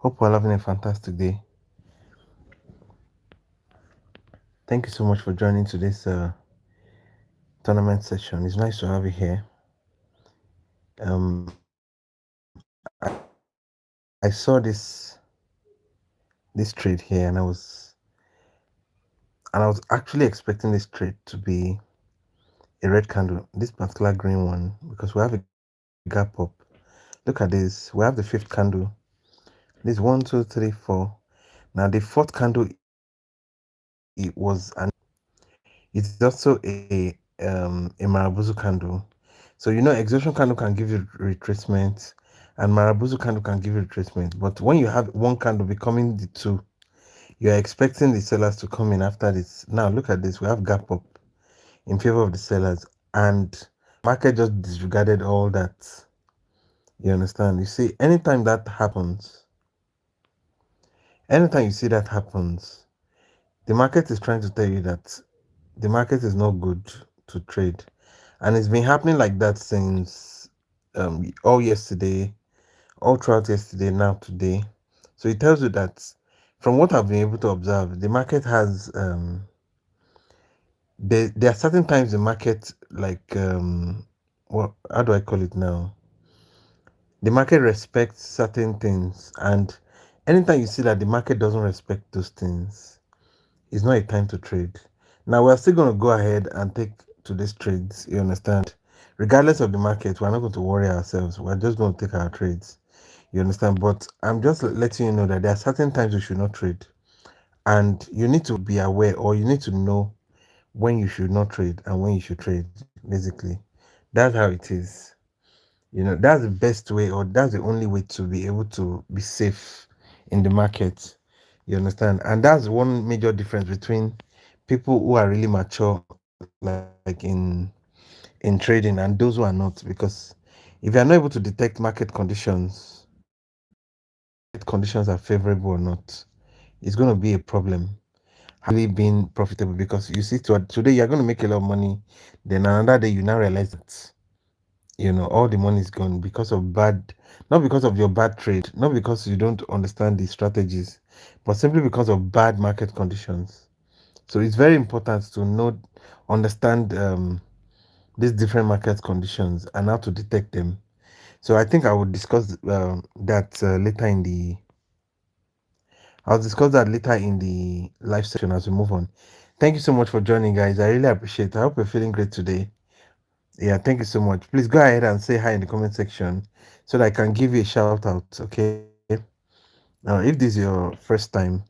Hope we're having a fantastic day. Thank you so much for joining today's tournament session. It's nice to have you here. I saw this trade here, and I was actually expecting this trade to be a red candle, this particular green one, because we have a gap up. Look at this. We have the fifth candle. This one, two, three, four. Now the fourth candle, it was an it's also a Marabuzu candle. So exhaustion candle can give you retracement, and Marabuzu candle can give you retracement. But when you have one candle becoming the two, you are expecting the sellers to come in after this. Now look at this. We have gap up in favor of the sellers, and market just disregarded all that. You understand? You see, anytime you see that happens, the market is trying to tell you that the market is not good to trade, and it's been happening like that since all yesterday, all throughout yesterday, now today. So it tells you that from what I've been able to observe, the market has there are certain times the market, like, what, how do I call it now? The market respects certain things, and anytime you see that the market doesn't respect those things, it's not a time to trade. Now we're still going to go ahead and take today's trades. You understand? Regardless of the market, we're not going to worry ourselves. We're just going to take our trades. You understand? But I'm just letting you know that there are certain times you should not trade, and you need to be aware, or you need to know when you should not trade and when you should trade. Basically, that's how it is. That's the best way, or that's the only way to be able to be safe in the market. You understand? And that's one major difference between people who are really mature, like in trading, and those who are not. Because if you are not able to detect market conditions, conditions are favorable or not, it's going to be a problem. Really being profitable, because you see, today you're going to make a lot of money, then another day you now realize that all the money is gone because of bad, not because of your bad trade, not because you don't understand the strategies, but simply because of bad market conditions. So it's very important to understand these different market conditions and how to detect them. So I think I will discuss that later in the I'll discuss that later in the live section as we move on. Thank you so much for joining, guys. I really appreciate it. I hope you're feeling great today. Yeah, thank you so much. Please go ahead and say hi in the comment section so that I can give you a shout out. Okay. Now, if this is your first time,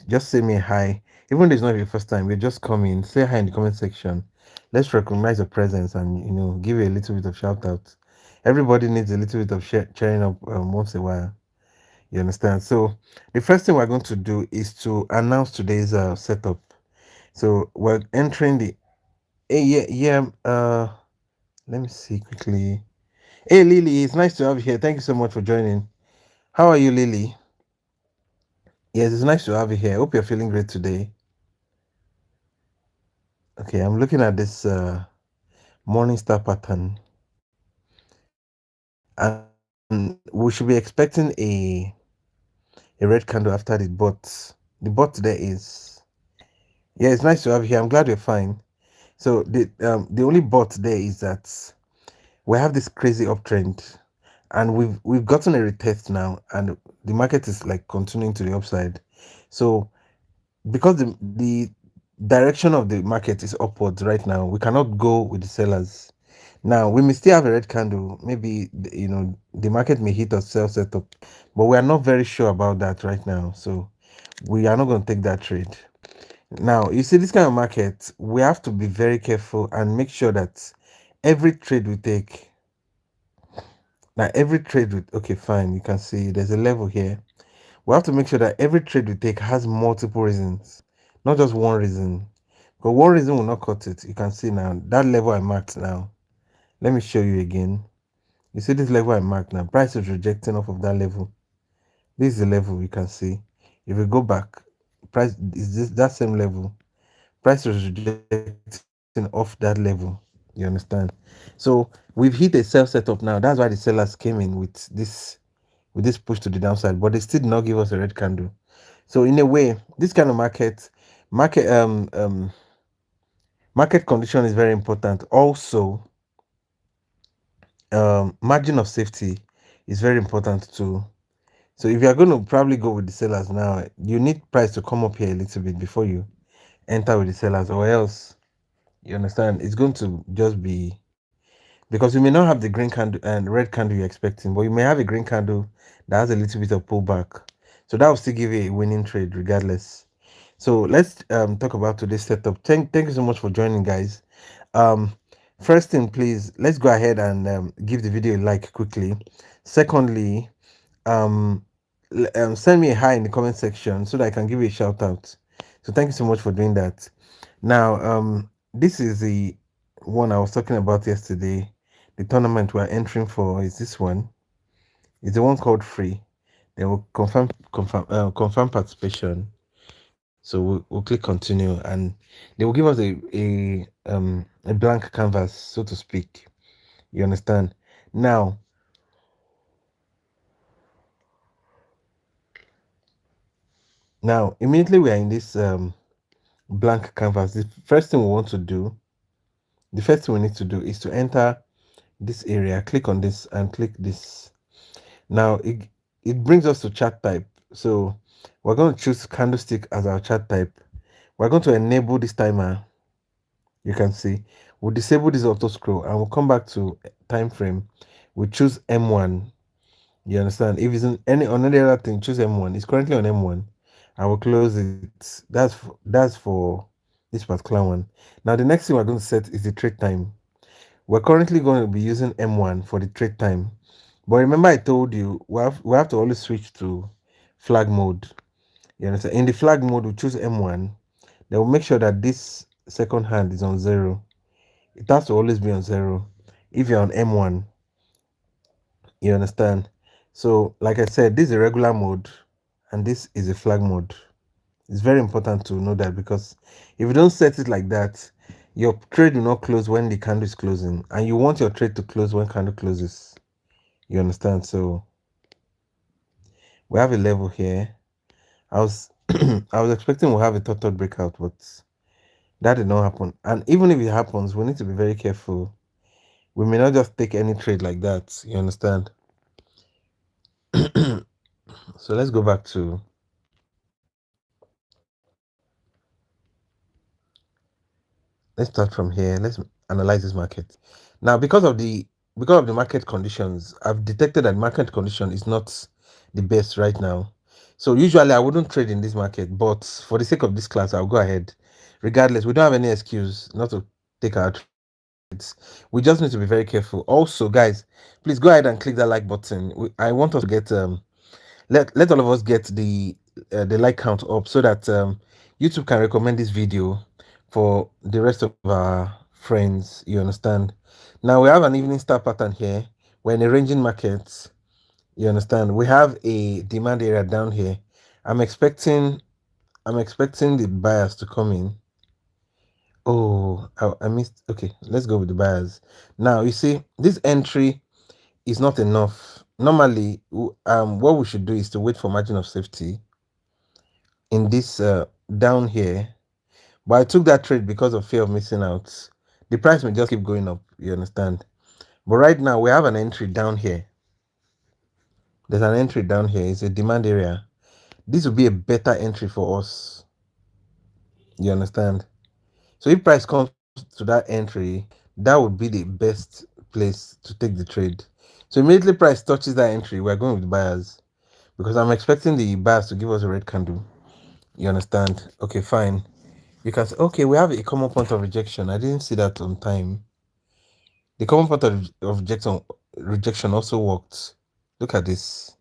just say me hi. Even though it's not your first time, you just come in, say hi in the comment section. Let's recognize your presence and give you a little bit of shout out. Everybody needs a little bit of cheering up once in a while. You understand? So the first thing we're going to do is to announce today's setup. So we're entering the. Hey, yeah, yeah. Let me see quickly. Hey, Lily, it's nice to have you here. Thank you so much for joining. How are you, Lily? Yes, it's nice to have you here. Hope you're feeling great today. Okay, I'm looking at this morning star pattern, and we should be expecting a red candle after the bot today is. Yeah, it's nice to have you here. I'm glad you're fine. So the only bot there is that we have this crazy uptrend, and we've gotten a retest now, and the market is like continuing to the upside. So because the direction of the market is upwards right now, we cannot go with the sellers. Now we may still have a red candle. Maybe the market may hit a sell setup, but we are not very sure about that right now. So we are not going to take that trade. Now you see, this kind of market, we have to be very careful and make sure that every trade we take, okay, fine, you can see there's a level here. We have to make sure that every trade we take has multiple reasons, not just one reason. But one reason will not cut it. You can see now that level I marked now. Let me show you again. You see this level I marked now. Price is rejecting off of that level. This is the level you can see. If we go back, price is this that same level. Price is rejecting off that level. You understand? So we've hit a sell setup now. That's why the sellers came in with this with this push to the downside, but they still did not give us a red candle. So in a way, this kind of market market condition is very important. Also, margin of safety is very important too. So if you are going to probably go with the sellers now, you need price to come up here a little bit before you enter with the sellers, or else you understand it's going to just be, because you may not have the green candle and red candle you're expecting, but you may have a green candle that has a little bit of pullback. So that will still give you a winning trade regardless. So let's talk about today's setup. Thank you so much for joining, guys. Um, First thing, please, let's go ahead and give the video a like quickly. Secondly, um, send me a hi in the comment section so that I can give you a shout out. So thank you so much for doing that. Now, this is the one I was talking about yesterday. The tournament we're entering for is this one. It's the one called free. Then we'll confirm participation. So we'll click continue, and they will give us a blank canvas, so to speak. You understand? Now immediately we are in this blank canvas. The first thing we need to do is to enter this area, click on this and click this. Now it brings us to chart type. So we're going to choose candlestick as our chart type. We're going to enable this timer. You can see we'll disable this auto scroll and we'll come back to time frame. We choose M1. You understand? If it's on any other thing, choose M1. It's currently on M1. I will close it. That's for this particular one. Now the next thing we're going to set is the trade time. We're currently going to be using M1 for the trade time. But remember I told you we have to always switch to flag mode. You understand? In the flag mode, we choose M1. Then we'll make sure that this second hand is on 0. It has to always be on 0 if you're on M1. You understand? So like I said, this is a regular mode and this is a flag mode. It's very important to know that, because if you don't set it like that, your trade will not close when the candle is closing, and you want your trade to close when candle closes. You understand? So we have a level here. I was I was expecting we'll have a total breakout, but that did not happen. And even if it happens, we need to be very careful. We may not just take any trade like that. You understand? So let's go back to, let's start from here. Let's analyze this market. Now, because of the market conditions, I've detected that market condition is not the best right now. So usually I wouldn't trade in this market, but for the sake of this class, I'll go ahead. Regardless, we don't have any excuse not to take our trades. We just need to be very careful. Also, guys, please go ahead and click that like button. I want us to get let all of us get the like count up, so that YouTube can recommend this video for the rest of our friends. You understand? Now we have an evening star pattern here. We're in a ranging market. You understand? We have a demand area down here. I'm expecting the buyers to come in. Oh, I missed. Okay, let's go with the buyers. Now you see this entry is not enough. Normally, what we should do is to wait for margin of safety in this down here, but I took that trade because of fear of missing out. The price may just keep going up, you understand? But right now we have an entry down here. There's an entry down here. It's a demand area. This will be a better entry for us, you understand? So if price comes to that entry, that would be the best place to take the trade. So immediately price touches that entry, we're going with buyers, because I'm expecting the buyers to give us a red candle. You understand? Okay, fine. You can say, okay, we have a common point of rejection. I didn't see that on time. The common point of rejection also worked. Look at this.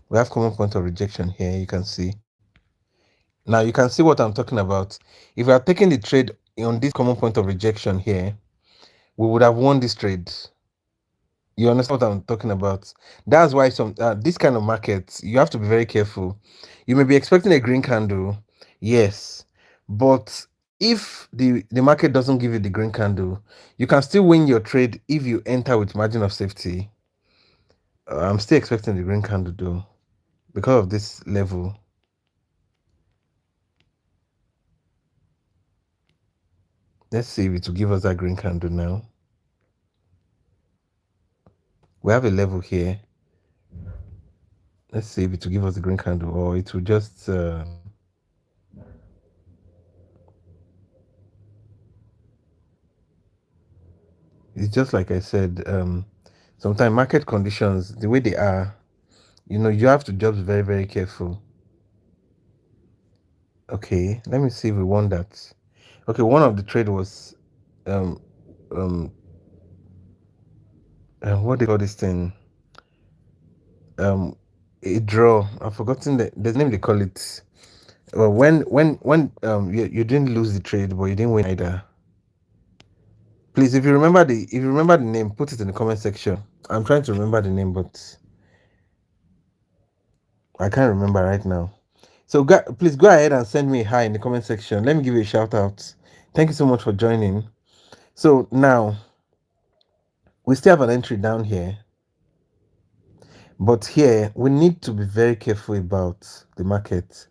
We have common point of rejection here. You can see. Now you can see what I'm talking about. If we are taking the trade on this common point of rejection here, we would have won this trade. You understand what I'm talking about? That's why this kind of markets, you have to be very careful. You may be expecting a green candle, yes, but if the market doesn't give you the green candle, you can still win your trade if you enter with margin of safety. I'm still expecting the green candle though, because of this level. Let's see if it will give us that green candle now. We have a level here. Let's see if it will give us the green candle, or it will just it's just like I said, sometimes market conditions, the way they are, you have to just be very, very careful. Okay, let me see if we won that. Okay, one of the trade was um um what they call this thing? Um a draw. I've forgotten the name they call it. Well, when you didn't lose the trade, but you didn't win either. Please, if you remember the name, put it in the comment section. I'm trying to remember the name, but I can't remember right now. So please go ahead and send me a hi in the comment section. Let me give you a shout out. Thank you so much for joining. So now we still have an entry down here, but here we need to be very careful about the market.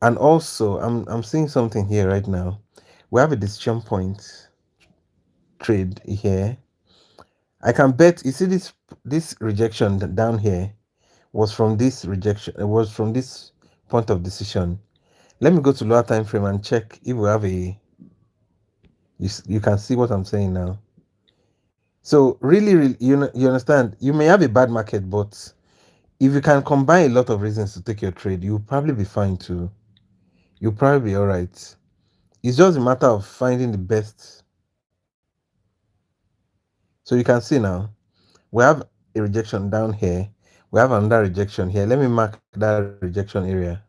And also, I'm seeing something here right now. We have a decision point trade here. I can bet you see this rejection down here was from this rejection. It was from this point of decision. Let me go to lower time frame and check if we have a. You can see what I'm saying now. So really, really, you understand. You may have a bad market, but if you can combine a lot of reasons to take your trade, you'll probably be fine too. You'll probably be all right. It's just a matter of finding the best. So you can see now we have a rejection down here. We have another rejection here. Let me mark that rejection area.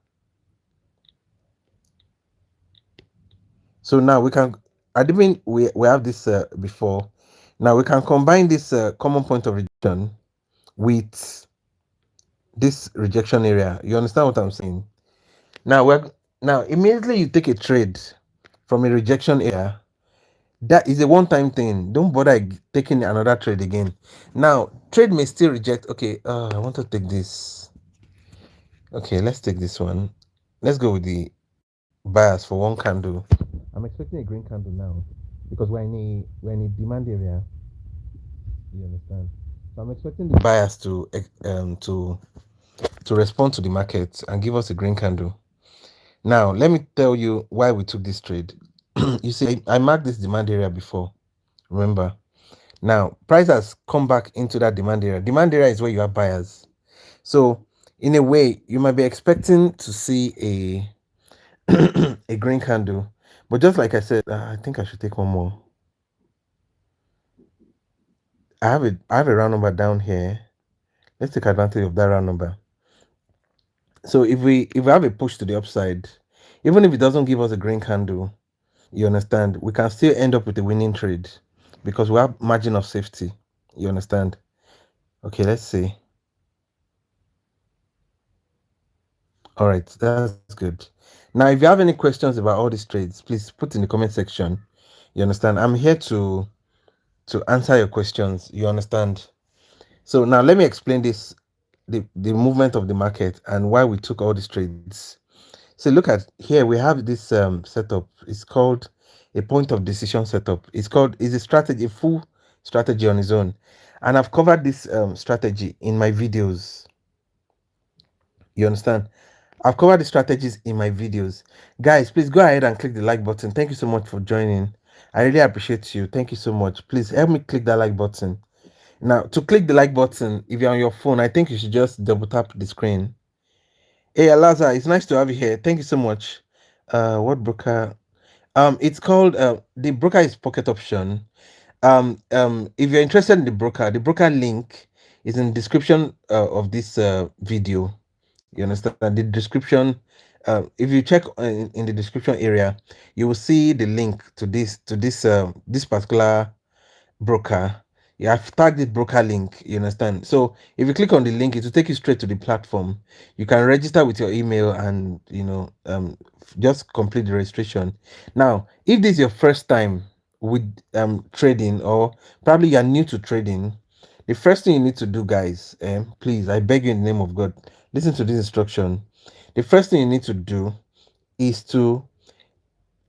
So now we can. I didn't we have this before. Now we can combine this common point of rejection with this rejection area. You understand what I'm saying? Now now immediately you take a trade from a rejection area. That is a one-time thing. Don't bother taking another trade again. Now trade may still reject. Okay, I want to take this. Okay, let's take this one. Let's go with the bias for one candle. I'm expecting a green candle now because we're in a demand area. You understand? So I'm expecting the bias to respond to the market and give us a green candle. Now let me tell you why we took this trade. You see, I marked this demand area before. Remember? Now price has come back into that demand area. Demand area is where you have buyers. So in a way, you might be expecting to see a green candle, but just like I said, I think I should take one more. I have a round number down here. Let's take advantage of that round number. So if we have a push to the upside, even if it doesn't give us a green candle, you understand, we can still end up with a winning trade because we have margin of safety. You understand? Okay, let's see. All right, that's good. Now, if you have any questions about all these trades, please put in the comment section. You understand? I'm here to answer your questions. You understand? So now let me explain the movement of the market and why we took all these trades. So look at here, we have this setup. It's called a point of decision setup. It's a strategy, a full strategy on its own. And I've covered this strategy in my videos. You understand? I've covered the strategies in my videos. Guys, please go ahead and click the like button. Thank you so much for joining. I really appreciate you. Thank you so much. Please help me click that like button. Now, to click the like button, if you're on your phone, I think you should just double tap the screen. Hey, Alaza, it's nice to have you here. Thank you so much. What broker? It's called the broker is Pocket Option. If you're interested in the broker link is in the description of this video. You understand? The description. If you check in the description area, you will see the link to this particular broker. You have tagged it broker link. You understand? So if you click on the link, it will take you straight to the platform. You can register with your email and just complete the registration. Now, if this is your first time with trading, or probably you are new to trading, The first thing you need to do, guys, please, I beg you in the name of God, listen to this instruction. The first thing you need to do is to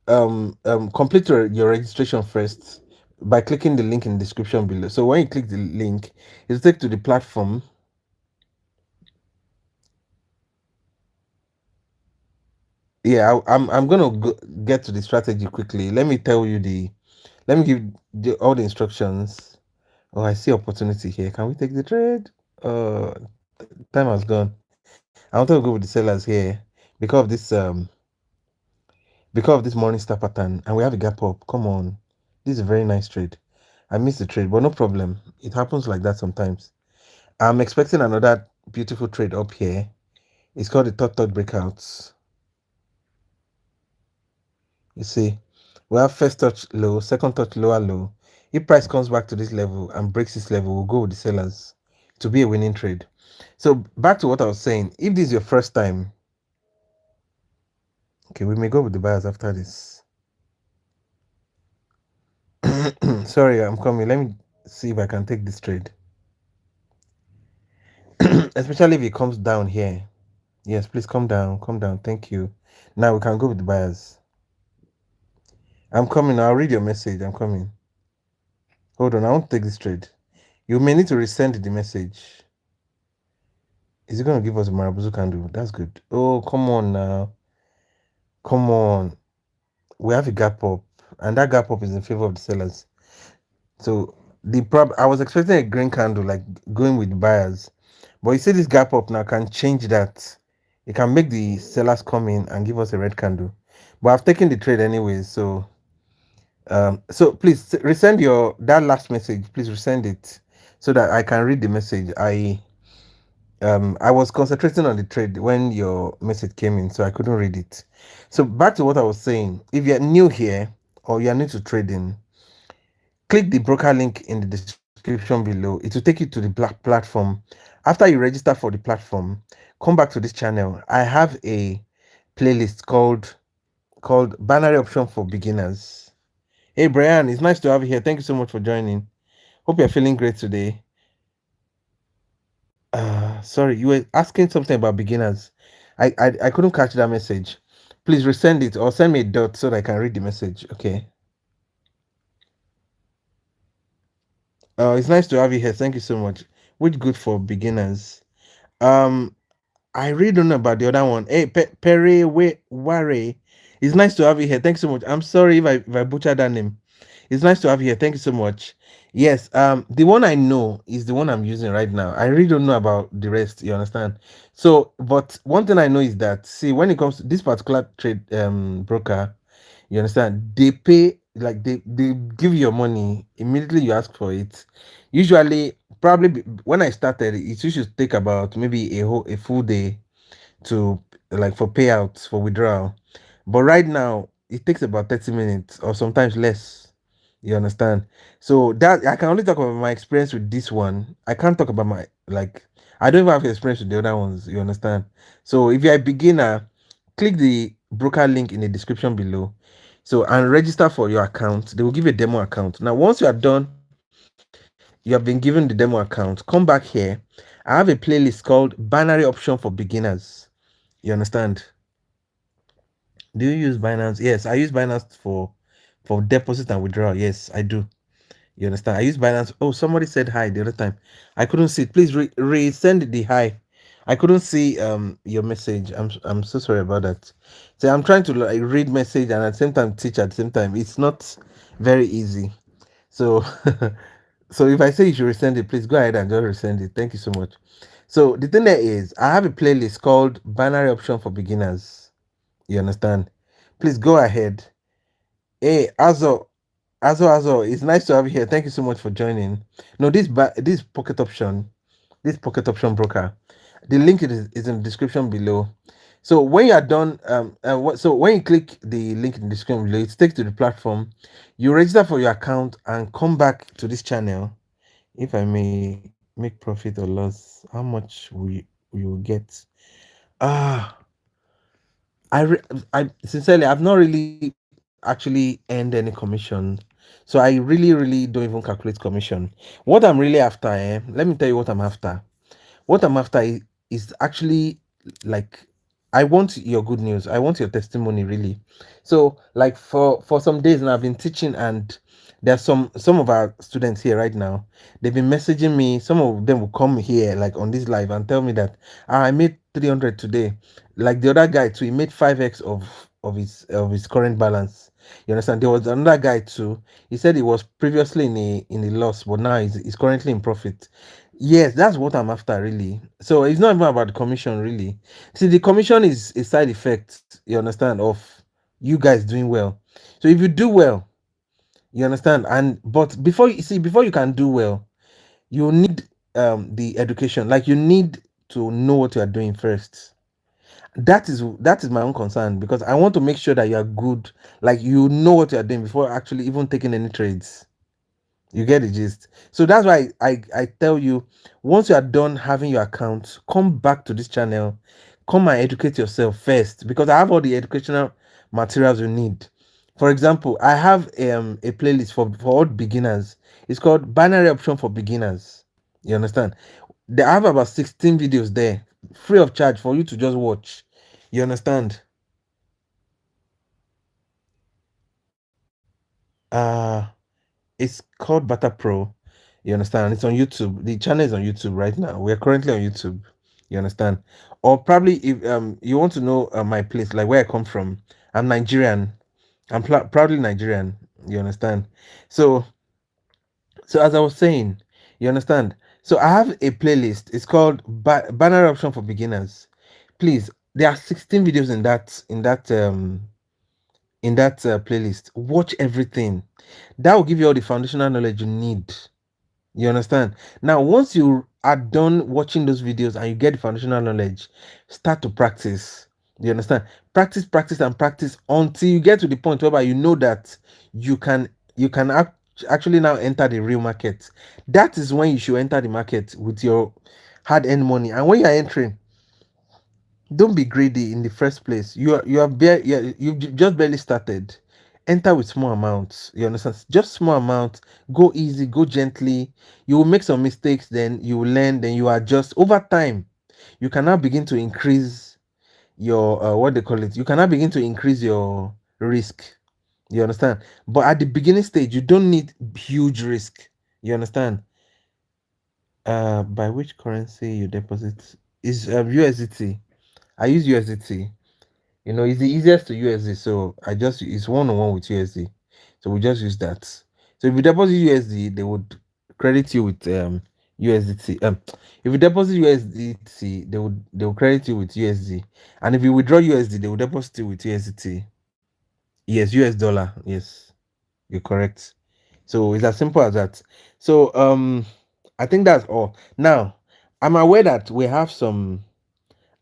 complete your registration first by clicking the link in the description below. So when you click the link, it'll take to the platform. Yeah, I'm gonna get to the strategy quickly. Let me give all the instructions. Oh, I see opportunity here. Can we take the trade? Uh, time has gone. I wanted to go with the sellers here because of this morning star pattern, and we have a gap up. Come on, this is a very nice trade. I missed the trade, but no problem. It happens like that sometimes. I'm expecting another beautiful trade up here. It's called the third breakouts. You see, we have first touch low, second touch lower low. If price comes back to this level and breaks this level, we'll go with the sellers to be a winning trade. So back to what I was saying. If this is your first time, okay, we may go with the buyers after this. Sorry, I'm coming. Let me see if I can take this trade. Especially if it comes down here. Yes, please come down. Come down. Thank you. Now we can go with the buyers. I'm coming. I'll read your message. I'm coming. Hold on. I won't take this trade. You may need to resend the message. Is it going to give us a Marabuzu candle? That's good. Oh, come on now. Come on. We have a gap up. And that gap up is in favor of the sellers. So I was expecting a green candle, like going with buyers. But you see this gap up now can change that. It can make the sellers come in and give us a red candle. But I've taken the trade anyway, so please resend that last message. Please resend it so that I can read the message. I was concentrating on the trade when your message came in, so I couldn't read it. So back to what I was saying. If you're new here or you're new to trading, click the broker link in the description below. It will take you to the black platform. After you register for the platform, come back to this channel. I have a playlist called Binary Option for Beginners. Hey Brian, it's nice to have you here. Thank you so much for joining. Hope you're feeling great today. Sorry, you were asking something about beginners. I couldn't catch that message. Please resend it or send me a dot so that I can read the message. Okay. It's nice to have you here. Thank you so much. Which good for beginners. Um, I really don't know about the other one. Hey, Perry Ware. It's nice to have you here. Thanks so much. I'm sorry if I butchered that name. It's nice to have you here. Thank you so much. Yes, the one I know is the one I'm using right now. I really don't know about the rest, you understand? So, but one thing I know is that, see, when it comes to this particular trade broker, you understand, they pay, like they give you your money immediately you ask for it. Usually, probably when I started, it used to take about maybe a full day to, like, for payouts for withdrawal. But right now it takes about 30 minutes or sometimes less. You understand? So that I can only talk about my experience with this one. I can't talk about my, like, I don't even have experience with the other ones. You understand? So if you're a beginner, click the broker link in the description below. So and register for your account. They will give you a demo account. Now, once you are done, you have been given the demo account. Come back here. I have a playlist called Binary Option for Beginners. You understand? Do you use Binance? Yes, I use Binance for deposit and withdrawal. Yes, I do. You understand? I use Binance. Oh, somebody said hi the other time. I couldn't see it. Please resend the hi. I couldn't see your message. I'm so sorry about that. So I'm trying to, like, read message and at the same time teach at the same time. It's not very easy. So so if I say you should resend it, please go ahead and just resend it. Thank you so much. So the thing there is, I have a playlist called Binary Option for Beginners. You understand? Please go ahead. Hey, Azo, it's nice to have you here. Thank you so much for joining. No, this pocket option broker. The link is in the description below. So when you are done, so when you click the link in the description below, it takes to the platform. You register for your account and come back to this channel. If I may make profit or loss, how much we will get? Ah, I sincerely, I've not really actually earned any commission So I really, really don't even calculate commission. What I'm really after, let me tell you what I'm after. What I'm after is actually like, I want your good news. I want your testimony, really. So like for some days now I've been teaching, and there's some of our students here right now. They've been messaging me. Some of them will come here like on this live and tell me that, I made 300 today. Like the other guy too, he made 5x of his current balance. You understand? There was another guy too. He said he was previously in a loss, but now he's currently in profit. Yes, that's what I'm after, really. So it's not even about the commission, really. See, the commission is a side effect, you understand, of you guys doing well. So if you do well, you understand, and but before you can do well, you need the education. Like, you need to know what you are doing first. That is my own concern, because I want to make sure that you are good, like you know what you are doing before actually even taking any trades. You get the gist. So that's why I tell you, once you are done having your account, come back to this channel, come and educate yourself first, because I have all the educational materials you need. For example, I have a playlist for all beginners. It's called Binary Option for Beginners. You understand? They have about 16 videos there, free of charge for you to just watch. You understand? Uh It's called Barter-Pro. You understand? It's on YouTube. The channel is on YouTube right now. We're currently on YouTube. You understand? Or probably if you want to know my place, like where I come from, I'm Nigerian. I'm proudly Nigerian. You understand? So as I was saying, you understand? So I have a playlist. It's called Banner Option for Beginners. Please, there are 16 videos in that playlist. Watch everything. That will give you all the foundational knowledge you need. You understand? Now, once you are done watching those videos and you get the foundational knowledge, start to practice. You understand? Practice, practice, and practice until you get to the point whereby you know that you can actually now enter the real market. That is when you should enter the market with your hard-earned money. And when you are entering, don't be greedy in the first place. You've just barely started. Enter with small amounts. You understand? Just small amounts. Go easy, go gently. You will make some mistakes, then you will learn, then you adjust over time. You can now begin to increase your what they call it. You can now begin to increase your risk. You understand? But at the beginning stage, you don't need huge risk. You understand? By which currency you deposit is USDT. I use USDT. It's the easiest to USD, so it's one-on-one with USD. So we just use that. So if you deposit USD, they would credit you with USDT. If you deposit USDT, they will credit you with USD. And if you withdraw USD, they will deposit you with USDT. Yes, US dollar. Yes, you're correct. So it's as simple as that. So I think that's all. Now, I'm aware that we have some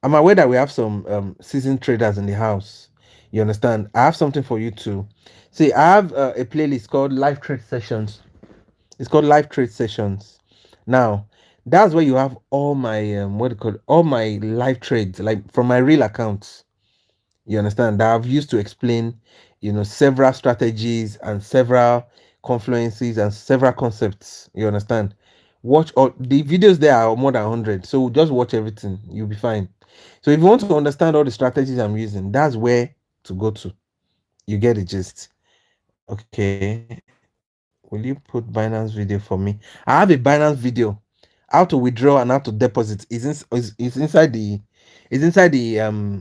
I'm aware that we have some seasoned traders in the house. You understand? I have something for you too. See, I have a playlist called Live Trade Sessions. It's called Live Trade Sessions. Now, that's where you have all my what do you call it? All my live trades, like from my real accounts. You understand? That I've used to explain, several strategies and several confluences and several concepts. You understand? Watch all the videos. There are more than 100, so just watch everything. You'll be fine. So if you want to understand all the strategies I'm using, that's where to go to. You get the gist. Okay. Will you put Binance video for me? I have a Binance video. How to withdraw and how to deposit is inside the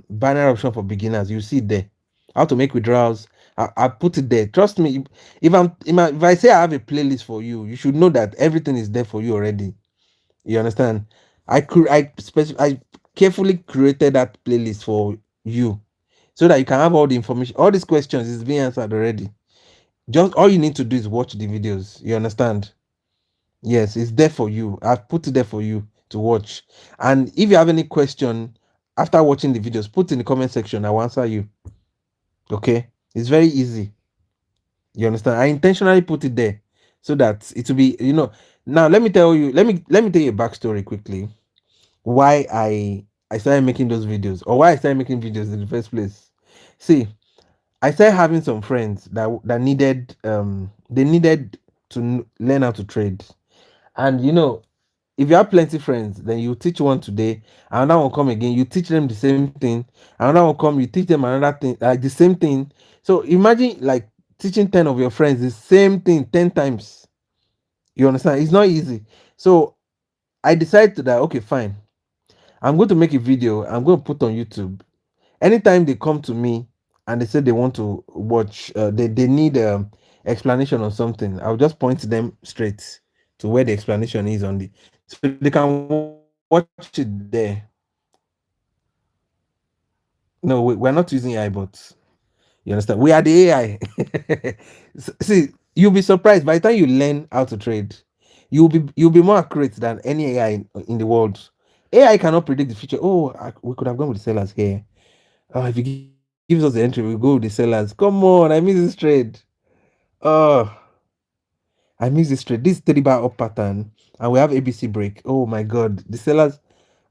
banner option for beginners. You see it there. How to make withdrawals. I put it there. Trust me. If I say I have a playlist for you, you should know that everything is there for you already. You understand? I carefully created that playlist for you so that you can have all the information. All these questions is being answered already. Just all you need to do is watch the videos. You understand? Yes, it's there for you. I've put it there for you to watch. And if you have any question after watching the videos, put in the comment section. I will answer you. Okay? It's very easy. You understand? I intentionally put it there so that it will be, Now let me tell you a backstory quickly. Why I started making those videos, or why I started making videos in the first place. See, I started having some friends that needed they needed to learn how to trade. And if you have plenty friends, then you teach one today, another one come again, you teach them the same thing, another one come, you teach them another thing, like the same thing. So imagine like teaching 10 of your friends the same thing 10 times. You understand? It's not easy. So I decided that okay, fine. I'm going to make a video, I'm going to put on YouTube. Anytime they come to me and they say they want to watch, they need explanation on something, I'll just point them straight to where the explanation is on the, so they can watch it there. No, we're not using AI, but you understand, we are the AI. See, you'll be surprised by the time you learn how to trade, you'll be more accurate than any AI in the world. AI cannot predict the future. Oh, we could have gone with the sellers here. If he gives us the entry, we go with the sellers. Come on, I miss this trade. Oh, I miss this trade. This 3 bar up pattern, and we have ABC break. Oh my god, the sellers.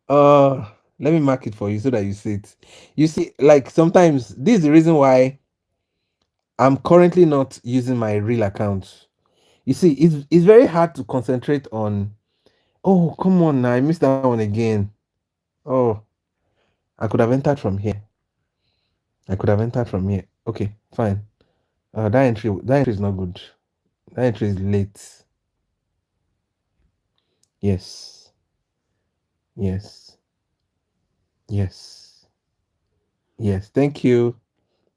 Let me mark it for you so that you see it. You see, like sometimes this is the reason why I'm currently not using my real account. You see, it's very hard to concentrate on. Oh, come on now, I missed that one again. Oh, I could have entered from here. I could have entered from here. Okay, fine. That entry is not good. That entry is late. Yes. Yes. Yes. Yes. Thank you.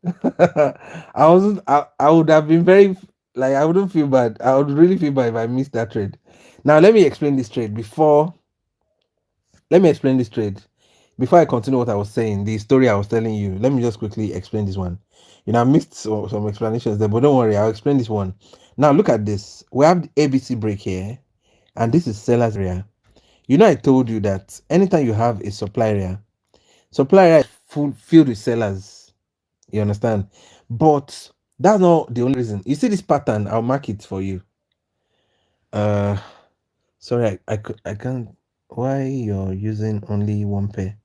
I would have been very, like, I wouldn't feel bad. I would really feel bad if I missed that trade. Now let me explain this trade before let me explain this trade before I continue what I was saying, the story I was telling you. Let me just quickly explain this one. I missed some explanations there, but don't worry, I'll explain this one. Now look at this. We have the ABC break here, and this is seller's area. I told you that anytime you have a supply area is filled with sellers. You understand? But that's not the only reason. You see this pattern, I'll mark it for you. Uh Sorry, I can't. Why you're using only one pair?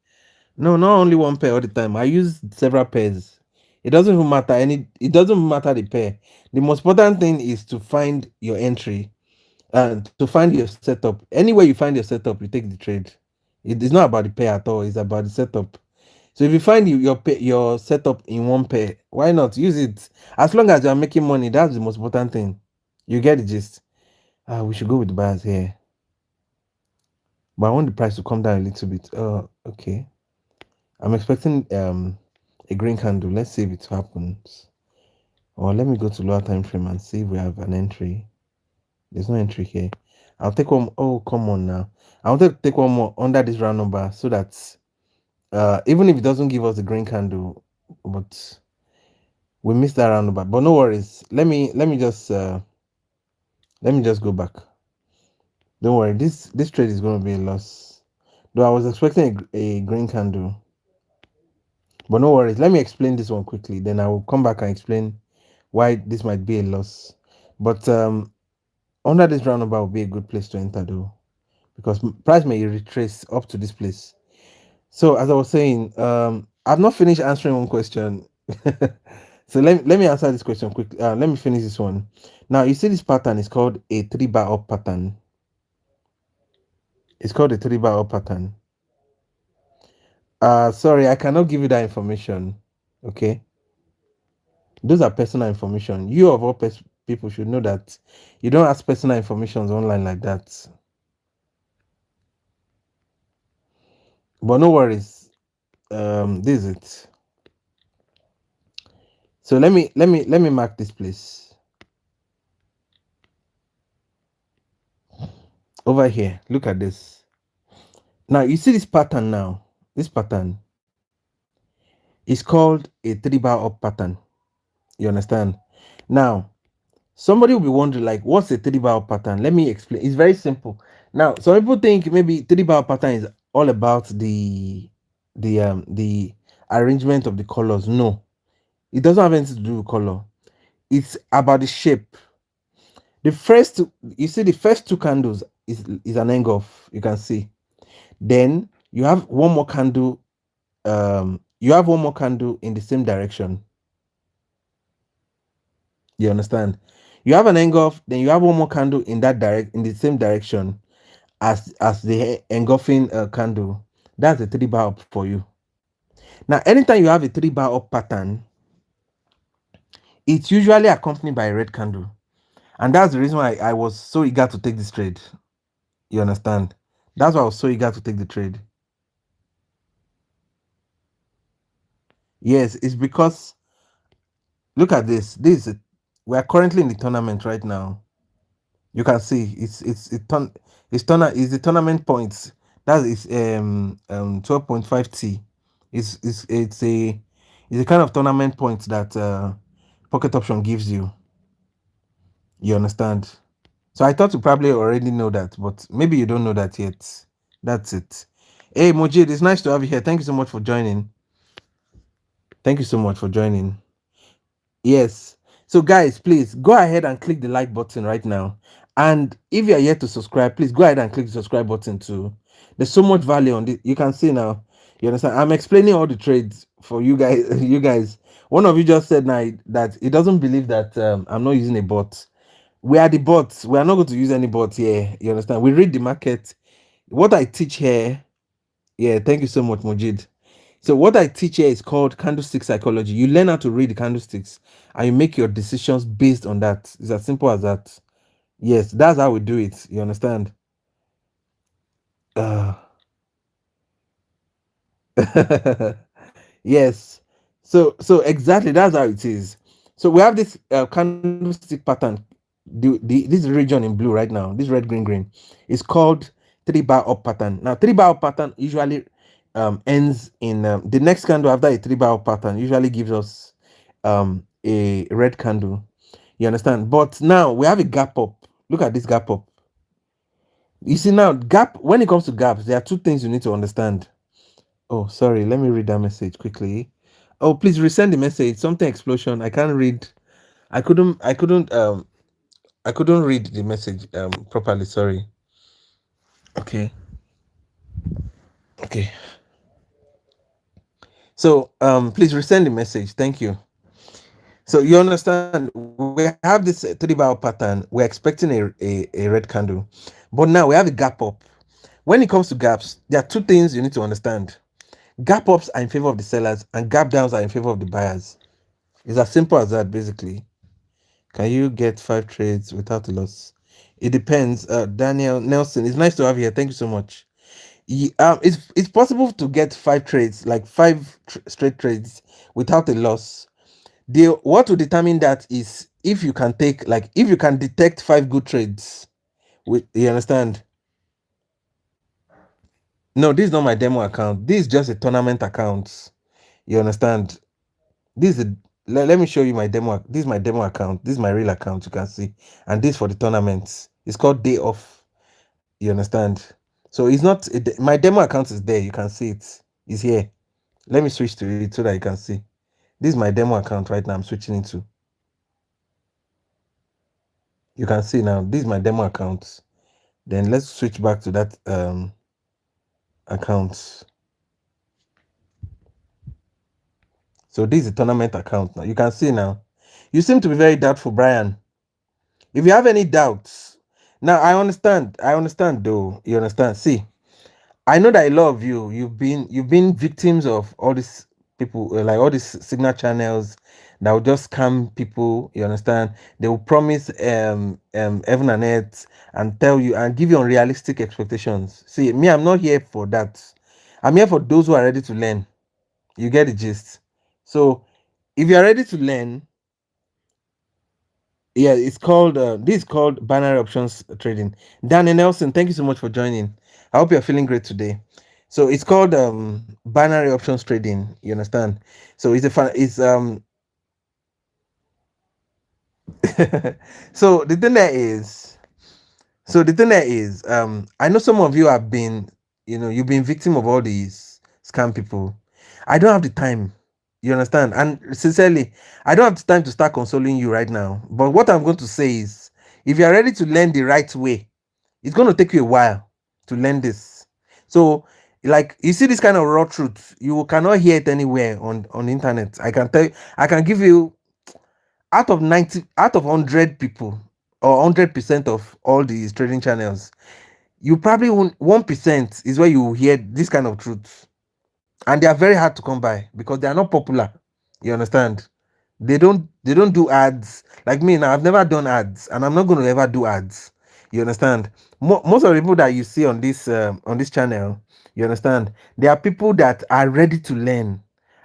No, not only one pair all the time. I use several pairs. It doesn't even matter it doesn't matter the pair. The most important thing is to find your entry and to find your setup. Anywhere you find your setup, you take the trade. It's not about the pair at all, it's about the setup. So if you find your setup in one pair, why not use it? As long as you're making money, that's the most important thing. You get the gist. We should go with the buyers here. But I want the price to come down a little bit. Okay. I'm expecting a green candle. Let's see if it happens. Or let me go to lower time frame and see if we have an entry. There's no entry here. I'll take one. Oh, come on now. I want to take one more under this round number so that even if it doesn't give us the green candle, but we missed that round number. But no worries. Let me just go back. Don't worry. This trade is going to be a loss. Though I was expecting a green candle. But no worries. Let me explain this one quickly. Then I will come back and explain why this might be a loss. But under this roundabout will be a good place to enter though, because price may retrace up to this place. So as I was saying, I've not finished answering one question. So let me answer this question quickly. Let me finish this one. Now you see this pattern is called a 3 bar up pattern. It's called a 3 bar up pattern. Sorry, I cannot give you that information. Okay. Those are personal information. You of all people should know that you don't ask personal information online like that. But no worries. This is it. So let me mark this place over here. Look at this. Now you see this pattern now. This pattern is called a 3 bar up pattern. You understand? Now somebody will be wondering, like, what's a 3 bar up pattern? Let me explain. It's very simple. Now some people think maybe 3 bar up pattern is all about the arrangement of the colors. No, it doesn't have anything to do with color. It's about the shape. You see the first two candles is an engulf. You can see. Then you have one more candle. You have one more candle in the same direction. You understand? You have an engulf, then you have one more candle in that direct in the same direction as the engulfing candle. That's a 3 bar up for you. Now, anytime you have a 3 bar up pattern, it's usually accompanied by a red candle. And that's the reason why I was so eager to take this trade. You understand? That's why I was so eager to take the trade. Yes, it's because look at this. We are currently in the tournament right now. You can see it's the tournament points. That is 12.5 T. It's a kind of tournament points that pocket option gives you. You understand? So I thought you probably already know that, but maybe you don't know that yet. That's it. Hey Mojid, it's nice to have you here. Thank you so much for joining. Thank you so much for joining. Yes. So, guys, please go ahead and click the like button right now. And if you are yet to subscribe, please go ahead and click the subscribe button too. There's so much value on this. You can see now. You understand? I'm explaining all the trades for you guys. You guys. One of you just said now that he doesn't believe that I'm not using a bot. We are the bots. We are not going to use any bots here. You understand? We read the market. What I teach here. Yeah. Thank you so much, Mojid. So what I teach here is called candlestick psychology. You learn how to read the candlesticks and you make your decisions based on that. It's as simple as that. Yes, that's how we do it. You understand? Uh, yes. So exactly that's how it is. So we have this candlestick pattern. This region in blue right now, this red green green, is called 3 bar up pattern. Now 3 bar up pattern usually ends in the next candle after a 3 bar up pattern usually gives us a red candle. You understand? But now we have a gap up. Look at this gap up. You see now, gap, when it comes to gaps, there are two things you need to understand. Oh, sorry, let me read that message quickly. Oh, please resend the message. Something explosion. I can't read. I couldn't read the message properly. Sorry. Okay. Okay. So please resend the message. Thank you. So you understand, we have this 3 bar pattern. We're expecting a red candle, but now we have a gap up. When it comes to gaps, there are two things you need to understand. Gap ups are in favor of the sellers, and gap downs are in favor of the buyers. It's as simple as that, basically. Can you get 5 trades without a loss? It depends. Daniel Nelson, it's nice to have you here. Thank you so much. It's possible to get 5 trades, like straight trades, without a loss. What will determine that is if you can take, like, if you can detect 5 good trades. You understand? No, this is not my demo account. This is just a tournament account. You understand? This is let me show you my demo. This is my demo account. This is my real account. You can see, and this for the tournaments. It's called Day Off. You understand? So it's not my demo account is there. You can see it. It's here. Let me switch to it so that you can see. This is my demo account right now. I'm switching into. You can see now. This is my demo account. Then let's switch back to that account. So this is a tournament account now. You can see now. You seem to be very doubtful, Brian. If you have any doubts, now I understand. I understand though. You understand? See, I know that a lot of you've been victims of all these people, like all these signal channels that will just scam people. You understand? They will promise heaven and earth and tell you and give you unrealistic expectations. See, me, I'm not here for that. I'm here for those who are ready to learn. You get the gist. So if you are ready to learn, yeah, it's called this is called binary options trading. Daniel Nelson, thank you so much for joining. I hope you're feeling great today. So it's called binary options trading. You understand? So it's a fun. It's so the thing there is. So the thing there is, I know some of you have been, you've been victim of all these scam people. I don't have the time. You understand? And sincerely, I don't have the time to start consoling you right now. But what I'm going to say is, if you are ready to learn the right way, it's going to take you a while to learn this. So, like, you see this kind of raw truth, you cannot hear it anywhere on the internet. I can tell you, I can give you out of 100 people or 100% of all these trading channels, you probably 1% is where you hear this kind of truth, and they are very hard to come by because they are not popular. You understand? They don't do ads like me. Now I've never done ads, and I'm not going to ever do ads. You understand? Most of the people that you see on this channel, you understand, they are people that are ready to learn,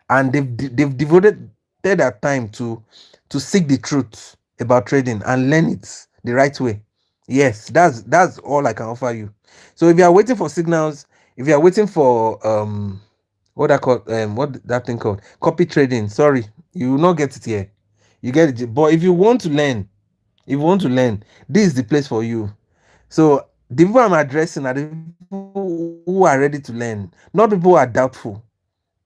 and they've devoted their time to seek the truth about trading and learn it the right way. Yes, that's all I can offer you. So if you are waiting for signals, if you are waiting for what I call what that thing called copy trading, sorry, you will not get it here. You get it, but if you want to learn, if you want to learn, this is the place for you. So the people I'm addressing are the people who are ready to learn, not people who are doubtful.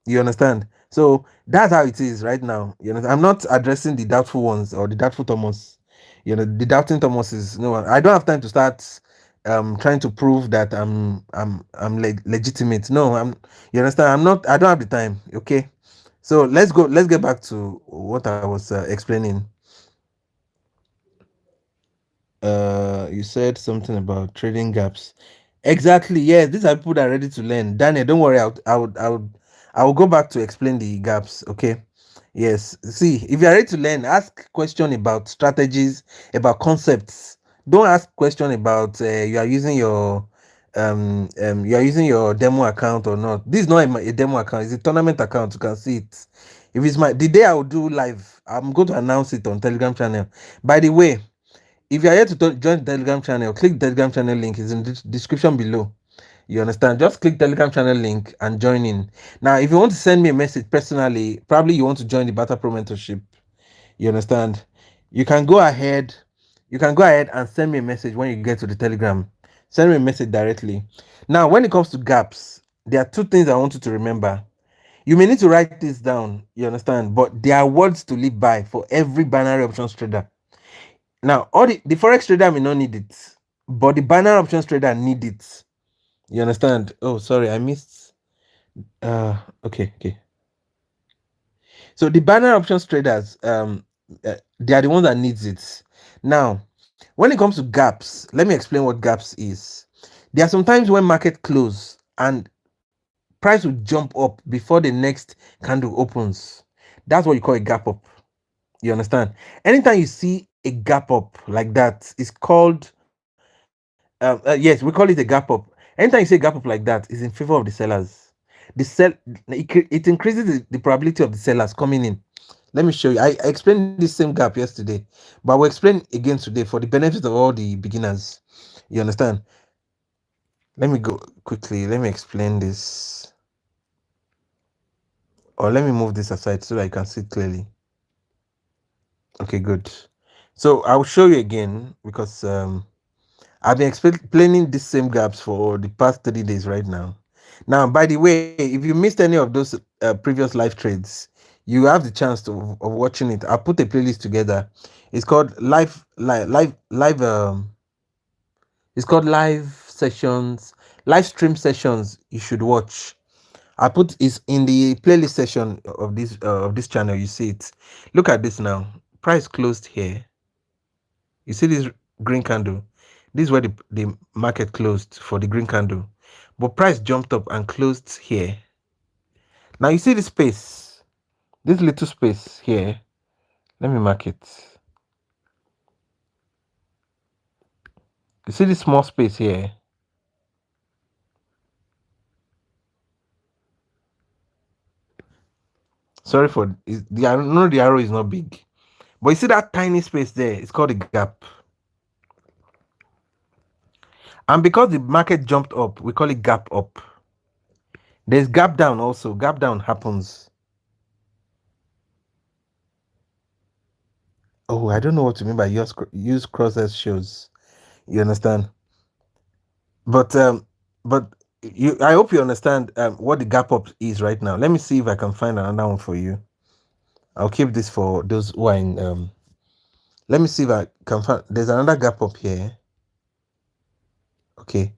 You understand? So that's how it is right now. You know, I'm not addressing the doubtful ones or the doubtful Thomas. You know, the doubting Thomas is no. I don't have time to start trying to prove that legitimate. No, you understand? I'm not. I don't have the time. Okay. So let's go. Let's get back to what I was explaining. You said something about trading gaps. Exactly. Yeah, these are people that are ready to learn. Daniel, don't worry. I will go back to explain the gaps. Okay. Yes. See, if you are ready to learn, ask question about strategies, about concepts. Don't ask question about you are using your demo account or not. This is not a demo account. It's a tournament account. You can see it. If it's the day I will do live, I'm going to announce it on Telegram channel. By the way, if you are here to join the Telegram channel, click the Telegram channel link. It's in the description below. You understand? Just click Telegram channel link and join in. Now, if you want to send me a message personally, probably you want to join the Barter-Pro mentorship. You understand? You can go ahead. You can go ahead and send me a message when you get to the Telegram. Send me a message directly. Now, when it comes to gaps, there are two things I want you to remember. You may need to write this down. You understand? But there are words to live by for every binary options trader. Now, all the forex trader may not need it, but the binary options trader need it. You understand? Oh, sorry, I missed. Okay. So the binary options traders, they are the ones that needs it. Now, when it comes to gaps, let me explain what gaps is. There are sometimes when market close and price will jump up before the next candle opens. That's what you call a gap up. You understand? Anytime you see a gap up like that, it's called yes, we call it a gap up. Anytime you say gap up like that, is in favor of the sellers. It increases the probability of the sellers coming in. Let me show you. I explained this same gap yesterday, but we'll explain again today for the benefit of all the beginners. You understand? Let me go quickly. Let me explain this, or let me move this aside so that you can see it clearly. Okay, good. So I'll show you again because I've been explaining these same gaps for the past 3 days right now. Now, by the way, if you missed any of those previous live trades, you have the chance of watching it. I'll put a playlist together. It's called live. It's called live sessions, live stream sessions. You should watch. I put is in the playlist section of this channel. You see it. Look at this now. Price closed here. You see this green candle? This is where the market closed for the green candle. But price jumped up and closed here. Now you see this space, this little space here. Let me mark it. You see this small space here? Sorry for the I know the arrow is not big. But you see that tiny space there? It's called a gap. And because the market jumped up, we call it gap up. There's gap down also. Gap down happens. Oh, I don't know what to mean by use crosses shows. You understand? But you I hope you understand what the gap up is right now. Let me see if I can find another one for you. I'll keep this for those who are in let me see if I can find there's another gap up here. Okay.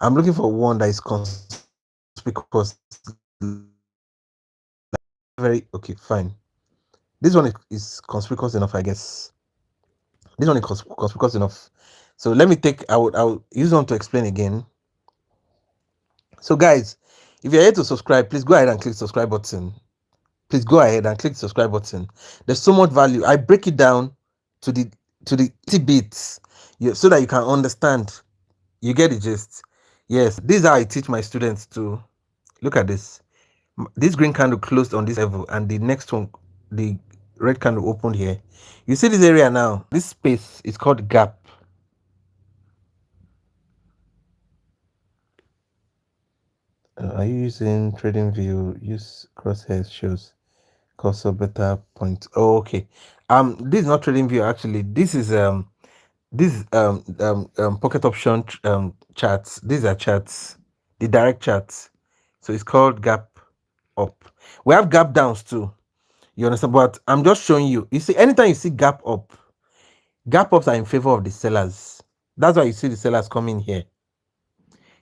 I'm looking for one that is conspicuous. Very okay, fine. This one is conspicuous enough, I guess. This one is conspicuous enough. So let me take, I will use one to explain again. So guys, if you're here to subscribe, please go ahead and click the subscribe button. Please go ahead and click the subscribe button. There's so much value. I break it down to the bits, so that you can understand. You get the gist. Yes, this is how I teach my students to look at this. This green candle closed on this level, and the next one, the red candle opened here. You see this area now, this space is called gap. Are you using trading view? Use crosshairs shows cursor better point. Oh, okay. This is not trading view actually. This is pocket option charts. These are charts, the direct charts. So it's called gap up. We have gap downs too. You understand? But I'm just showing you. You see, anytime you see gap up, gap ups are in favor of the sellers. That's why you see the sellers coming here.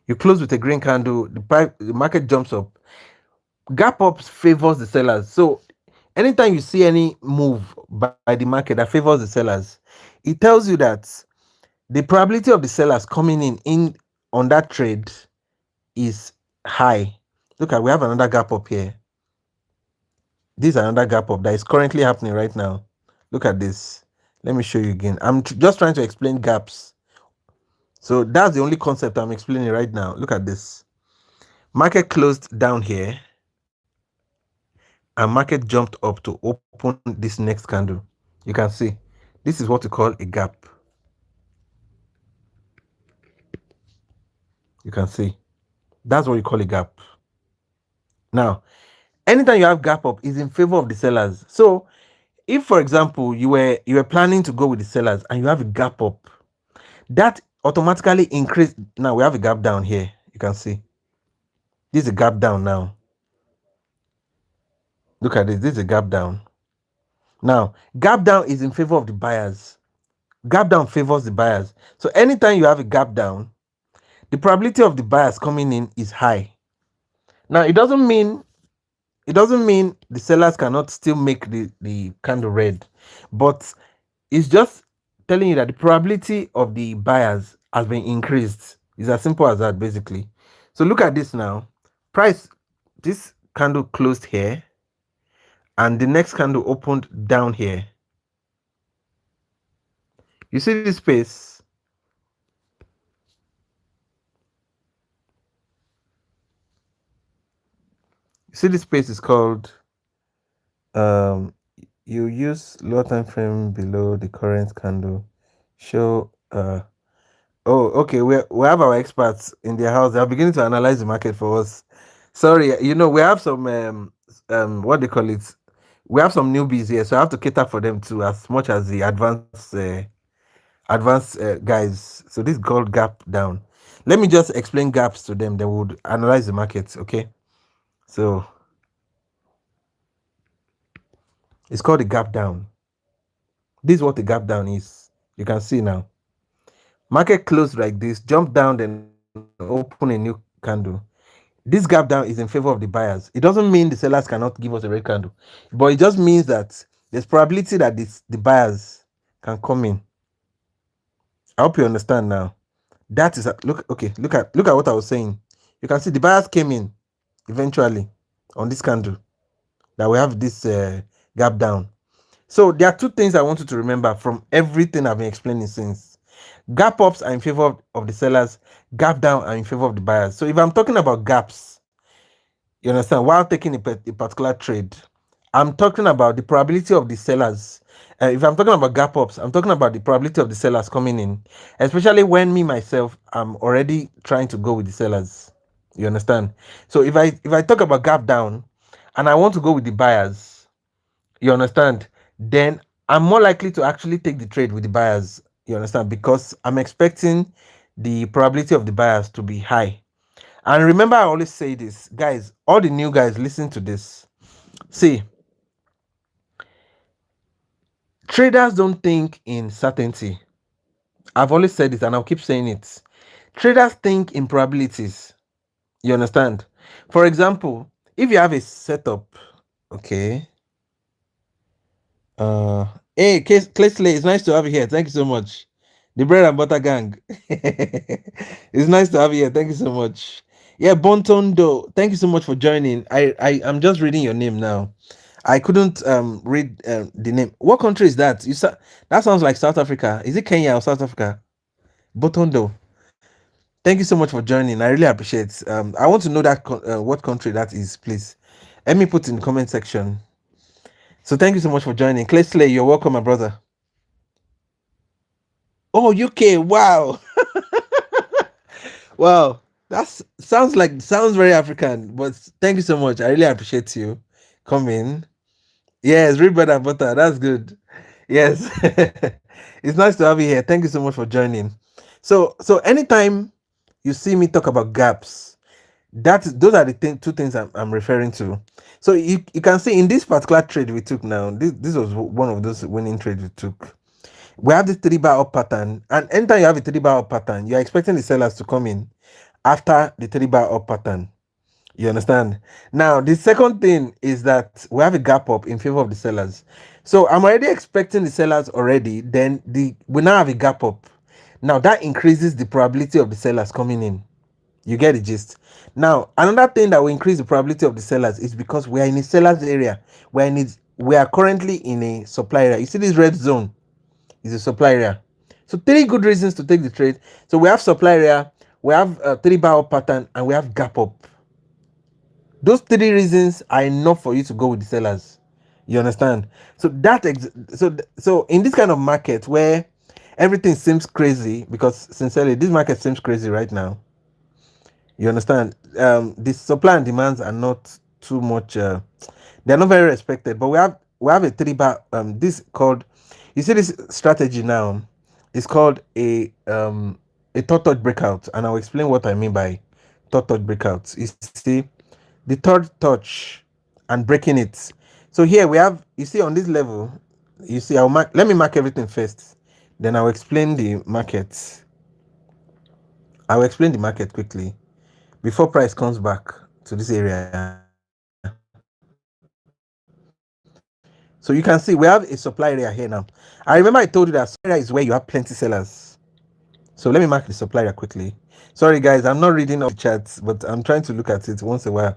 You close with a green candle, the market jumps up. Gap ups favors the sellers. So anytime you see any move by the market that favors the sellers, it tells you that the probability of the sellers coming in on that trade is high. Look at, we have another gap up here. This is another gap up that is currently happening right now. Look at this. Let me show you again. I'm just trying to explain gaps. So that's the only concept I'm explaining right now. Look at this. Market closed down here, and market jumped up to open this next candle. You can see this is what we call a gap. You can see that's what you call a gap. Now, anytime you have gap up, is in favor of the sellers. So if, for example, you were planning to go with the sellers and you have a gap up, that automatically increase. Now we have a gap down here. You can see this is a gap down now. Look at this. This is a gap down. Now, gap down is in favor of the buyers. Gap down favors the buyers. So anytime you have a gap down, the probability of the buyers coming in is high. Now, it doesn't mean the sellers cannot still make the candle red, but it's just telling you that the probability of the buyers has been increased. It's as simple as that, basically. So look at this now. Price, this candle closed here, and the next candle opened down here. You see this space? You see this space is called you use lower time frame below the current candle. Show oh, okay. We have our experts in their house. They are beginning to analyze the market for us. Sorry, we have some what they call it. We have some newbies here, so I have to cater for them too, as much as the advanced guys. So this is called gap down. Let me just explain gaps to them. They would analyze the market. Okay, so it's called a gap down. This is what the gap down is. You can see now. Market closed like this, jump down, then open a new candle. This gap down is in favor of the buyers. It doesn't mean the sellers cannot give us a red candle, but it just means that there's probability that the buyers can come in. I hope you understand now. That is look. Okay, look at what I was saying. You can see the buyers came in eventually on this candle that we have this gap down. So there are two things I want you to remember from everything I've been explaining since. Gap ups are in favor of the sellers, gap down are in favor of the buyers. So if I'm talking about gaps, you understand, while taking a particular trade, I'm talking about the probability of the sellers. If I'm talking about gap ups, I'm talking about the probability of the sellers coming in, especially when me myself, I'm already trying to go with the sellers. You understand? So if I talk about gap down and I want to go with the buyers, you understand, then I'm more likely to actually take the trade with the buyers. You understand? Because I'm expecting the probability of the buyers to be high. And remember, I always say this, guys, all the new guys, listen to this. See, traders don't think in certainty. I've always said this and I'll keep saying it. Traders think in probabilities. You understand? For example, if you have a setup, okay, Uh, hey, Clay, it's nice to have you here. Thank you so much. The bread and butter gang. It's nice to have you here. Thank you so much. Yeah, Bontondo. Thank you so much for joining. I'm just reading your name now. I couldn't read the name. What country is that? That sounds like South Africa. Is it Kenya or South Africa? Botondo. Thank you so much for joining. I really appreciate. I want to know that what country that is, please. Let me put in the comment section. So thank you so much for joining. Clay, you're welcome, my brother. Oh, UK. Wow. Wow. That's sounds very African, but thank you so much. I really appreciate you coming. Yes, read bread and butter. That's good. Yes. It's nice to have you here. Thank you so much for joining. So anytime you see me talk about gaps, those are the two things I'm referring to. So you can see in this particular trade we took now, this was one of those winning trades we took. We have the 3 bar up pattern, and anytime you have a 3 bar up pattern, you're expecting the sellers to come in after the 3 bar up pattern. You understand? Now, the second thing is that we have a gap up in favor of the sellers. So I'm already expecting the sellers already. Then we now have a gap up. Now that increases the probability of the sellers coming in. You get the gist. Now, another thing that will increase the probability of the sellers is because we are in a sellers area. We are currently in a supply area. You see this red zone is a supply area. So 3 good reasons to take the trade. So we have supply area, we have a 3 bar up pattern, and we have gap up. Those 3 reasons are enough for you to go with the sellers. You understand? So so in this kind of market where everything seems crazy, because sincerely this market seems crazy right now. You understand? The supply and demands are not too much. They're not very respected. But we have a 3 bar. This called. You see this strategy now. It's called a third touch breakout, and I'll explain what I mean by third touch breakouts. You see, the third touch and breaking it. So here we have. You see on this level. You see, let me mark everything first. Then I'll explain the market. I'll explain the market quickly before price comes back to this area. So you can see we have a supply area here now. I remember I told you that supply area is where you have plenty sellers. So let me mark the supply area quickly. Sorry guys, I'm not reading all the chats, but I'm trying to look at it once a while.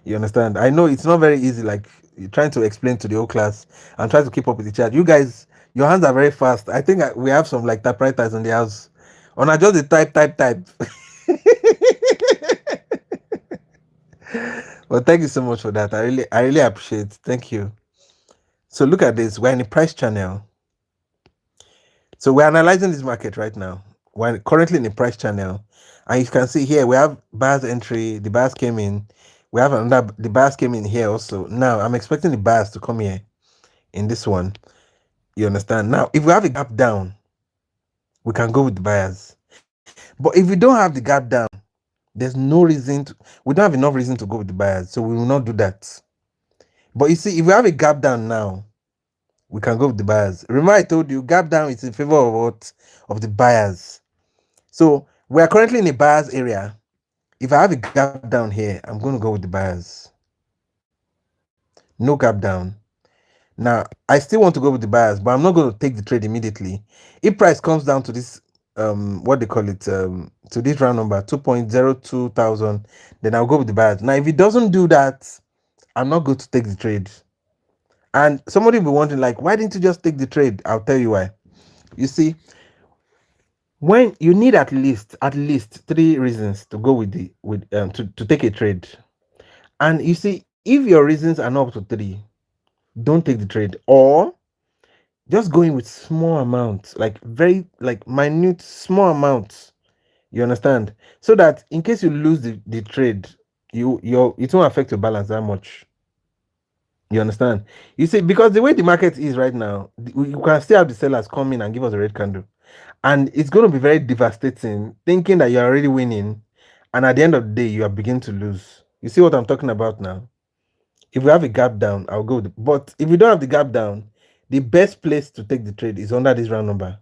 You understand? I know it's not very easy, like trying to explain to the whole class and try to keep up with the chat. You guys, your hands are very fast. I think we have some like typewriters in the house. On I just the type. Well, thank you so much for that. I really appreciate it. Thank you. So look at this. We're in a price channel. So we're analyzing this market right now. We're currently in a price channel. And you can see here we have buyers entry. The buyers came in. We have another, the buyers came in here also. Now I'm expecting the buyers to come here in this one. You understand? Now, if we have a gap down, we can go with the buyers. But if we don't have the gap down, there's no reason to, we don't have enough reason to go with the buyers. So we will not do that. But you see, if we have a gap down now, we can go with the buyers. Remember, I told you gap down is in favor of what? Of the buyers. So we are currently in a buyers area. If I have a gap down here, I'm going to go with the buyers. No gap down. Now, I still want to go with the buyers, but I'm not going to take the trade immediately. If price comes down to this, what they call it, to this round number, 2.02 thousand, then I'll go with the buyers. Now, if it doesn't do that, I'm not going to take the trade. And somebody will be wondering, like, why didn't you just take the trade? I'll tell you why. You see, when you need at least 3 reasons to go with to take a trade. And you see, if your reasons are not up to 3, don't take the trade, or just go in with small amounts, like very like minute small amounts. You understand? So that in case you lose the trade, it won't affect your balance that much. You understand? You see, because the way the market is right now, you can still have the sellers come in and give us a red candle. And it's going to be very devastating thinking that you're already winning. And at the end of the day, you are beginning to lose. You see what I'm talking about now? If we have a gap down, I'll go. But if we don't have the gap down, the best place to take the trade is under this round number.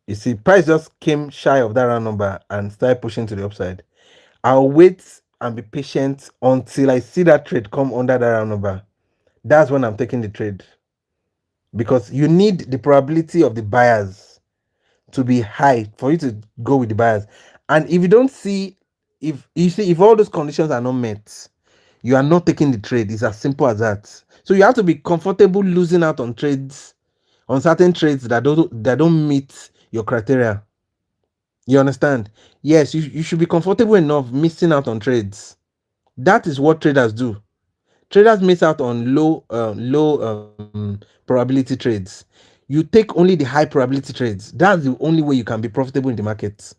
You see, price just came shy of that round number and started pushing to the upside. I'll wait and be patient until I see that trade come under that round number. That's when I'm taking the trade. because you need the probability of the buyers to be high for you to go with the buyers. And if you don't see, if you see, if all those conditions are not met, you are not taking the trade. It's as simple as that. So you have to be comfortable losing out on trades, on certain trades that don't meet your criteria. You understand? Yes, you should be comfortable enough missing out on trades. That is what traders do. Traders miss out on low probability trades. You take only the high probability trades. That's the only way you can be profitable in the market.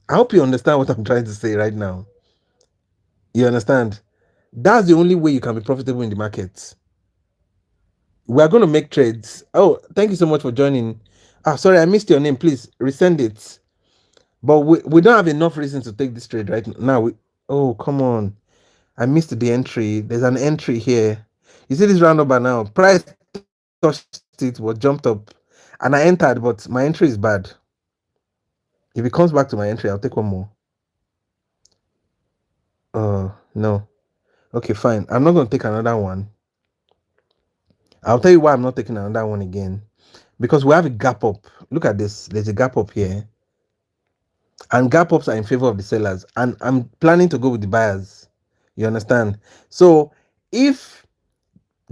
I hope you understand what I'm trying to say right now. You understand? That's the only way you can be profitable in the market. We're going to make trades. Oh, thank you so much for joining. Sorry, I missed your name. Please resend it. But we don't have enough reason to take this trade right now. Oh, come on. I missed the entry. There's an entry here. You see this roundabout now. Price touched it, but jumped up. And I entered, but my entry is bad. If it comes back to my entry, I'll take one more. No. Okay, fine. I'm not going to take another one. I'll tell you why I'm not taking another one again. Because we have a gap up. Look at this. There's a gap up here. And gap ups are in favor of the sellers. And I'm planning to go with the buyers. You understand? So if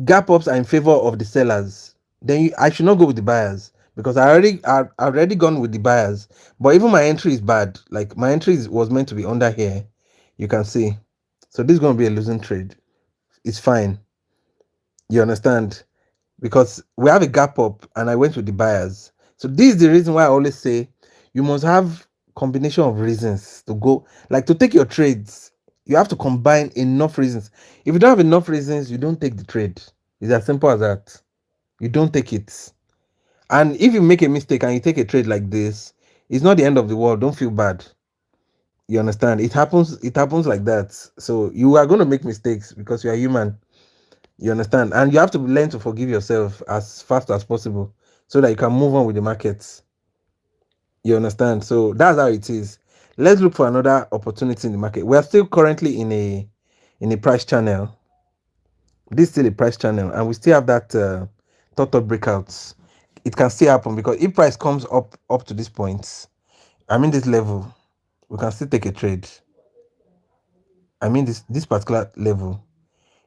gap ups are in favor of the sellers, then I should not go with the buyers because I've already gone with the buyers. But even my entry is bad. Like my entry was meant to be under here. You can see. So this is going to be a losing trade. It's fine. You understand? Because we have a gap up and I went with the buyers. So this is the reason why I always say you must have combination of reasons to go, like to take your trades. You have to combine enough reasons. If you don't have enough reasons, you don't take the trade. It's as simple as that. You don't take it. And if you make a mistake and you take a trade like this, it's not the end of the world. Don't feel bad. You understand? It happens like that. So you are going to make mistakes because you are human. You understand? And you have to learn to forgive yourself as fast as possible so that you can move on with the markets. You understand? So that's how it is. Let's look for another opportunity in the market. We are still currently in a price channel. This is still a price channel, and we still have that thought breakouts. It can still happen because if price comes up to this point, I mean this level, we can still take a trade. I mean this particular level.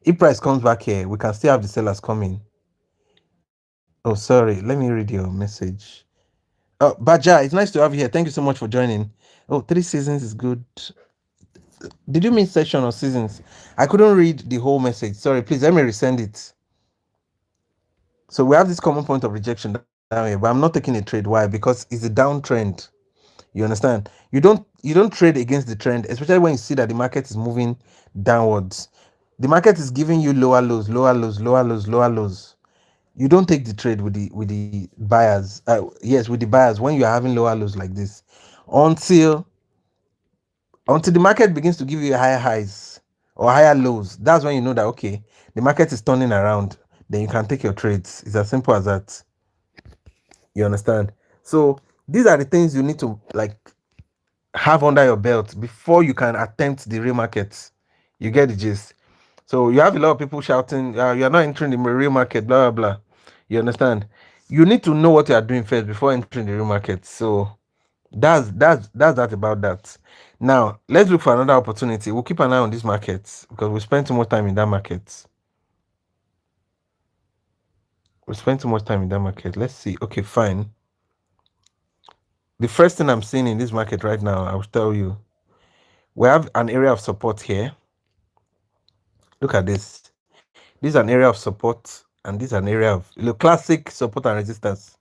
If price comes back here, we can still have the sellers coming. Oh, sorry. Let me read your message. Oh, Baja, it's nice to have you here. Thank you so much for joining. Oh, 3 seasons is good. Did you mean session or seasons? I couldn't read the whole message. Sorry, please let me resend it. So we have this common point of rejection down here, but I'm not taking a trade. Why? Because it's a downtrend. You understand? You don't trade against the trend, especially when you see that the market is moving downwards. The market is giving you lower lows, lower lows, lower lows, lower lows. You don't take the trade with the buyers. Yes, with the buyers when you are having lower lows like this, until until the market begins to give you higher highs or higher lows. That's when you know that okay, the market is turning around. Then you can take your trades. It's as simple as that. You understand? So these are the things you need to like have under your belt before you can attempt the real market. You get the gist. So you have a lot of people shouting, "You're not entering the real market." Blah blah blah. You understand? You need to know what you are doing first before entering the real market. So that's that about that. Now let's look for another opportunity. We'll keep an eye on this market because we spent too much time in that market. We spent too much time in that market. Let's see. Okay, fine. The first thing I'm seeing in this market right now, I will tell you, we have an area of support here. Look at this. This is an area of support, and this is an area of classic support and resistance.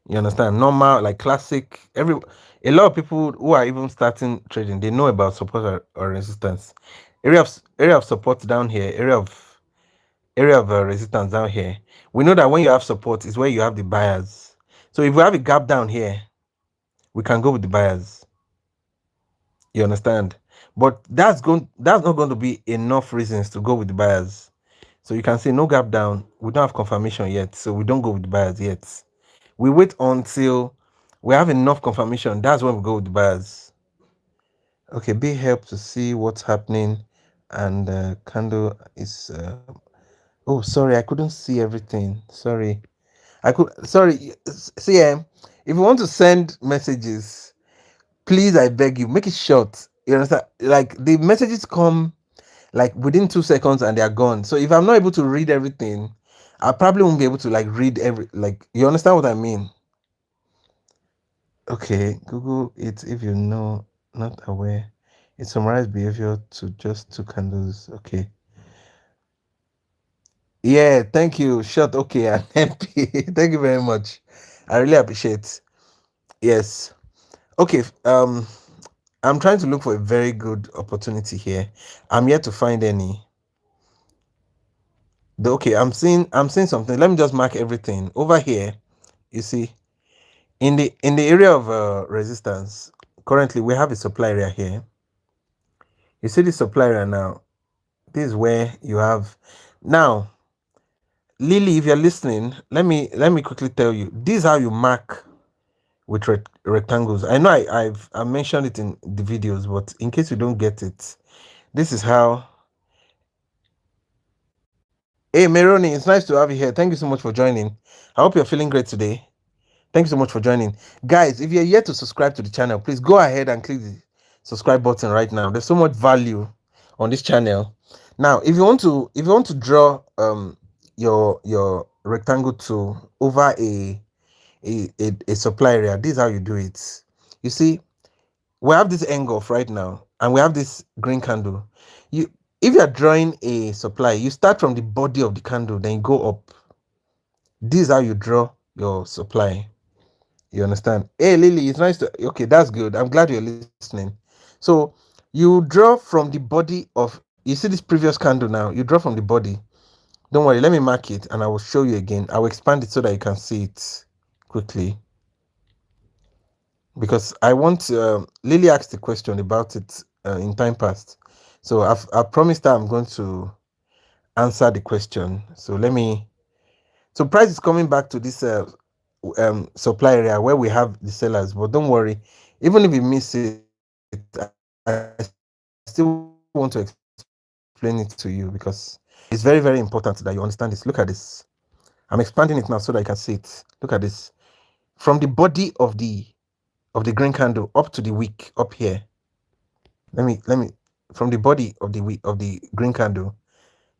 You understand? Normal, like classic. A lot of people who are even starting trading, they know about support or resistance. Area of support down here. Area of resistance down here. We know that when you have support, is where you have the buyers. So if we have a gap down here, we can go with the buyers. You understand? But that's not going to be enough reasons to go with the buyers. So you can see no gap down. We don't have confirmation yet, so we don't go with the buyers yet. We wait until we have enough confirmation. That's when we go with the buyers. Okay, be help to see what's happening, and candle is Oh, sorry, I couldn't see everything. Sorry. I could sorry. See, if you want to send messages, please, I beg you, make it short. You understand? Like the messages come like within 2 seconds and they are gone. So if I'm not able to read everything, I probably won't be able to like read every like you understand what I mean? Okay, Google it if you know not aware. It summarized behavior to just two candles. Okay. Yeah, thank you. Short, okay, and empty. Thank you very much. I really appreciate. Yes. Okay. I'm trying to look for a very good opportunity here. I'm yet to find any. Okay, I'm seeing something. Let me just mark everything. Over here, you see, in the area of resistance, currently we have a supply area here. You see the supply area now. This is where you have now, Lily, if you're listening, let me quickly tell you. This is how you mark with rectangles. I know I mentioned it in the videos, but in case you don't get it, this is how. Hey, Meroni, it's nice to have you here. Thank you so much for joining. I hope you're feeling great today. Thank you so much for joining. Guys, if you're yet to subscribe to the channel, please go ahead and click the subscribe button right now. There's so much value on this channel. Now, if you want to draw your rectangle tool over a supply area, this is how you do it. You see, we have this engulf right now, and we have this green candle. You If you are drawing a supply, you start from the body of the candle, then you go up. This is how you draw your supply. You understand? Hey, Lily, it's nice to. Okay, that's good. I'm glad you're listening. So you draw from the body of. You see this previous candle now. You draw from the body. Don't worry. Let me mark it, and I will show you again. I will expand it so that you can see it quickly. Because I want. Lily asked the question about it in time past, so I promised her I'm going to answer the question. So let me. So price is coming back to this supply area where we have the sellers, but don't worry, even if you miss it, I still want to explain it to you because it's very, very important that you understand this. Look at this. I'm expanding it now so that you can see it. Look at this. From the body of the green candle up to the wick up here. Let me from the body of the green candle.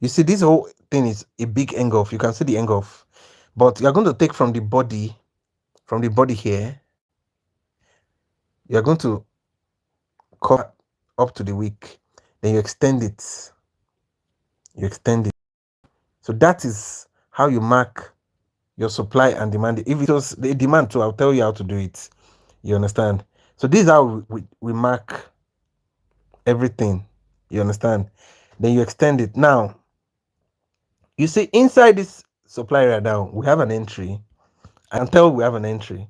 You see, this whole thing is a big engulf. You can see the engulf, but you're going to take from the body here. You're going to cover up to the wick, then you extend it. You extend it. So that is how you mark your supply and demand. If it was the demand too, I'll tell you how to do it. You understand? So this is how we mark everything. You understand? Then you extend it. Now, you see inside this supply area now, we have an entry. Until we have an entry,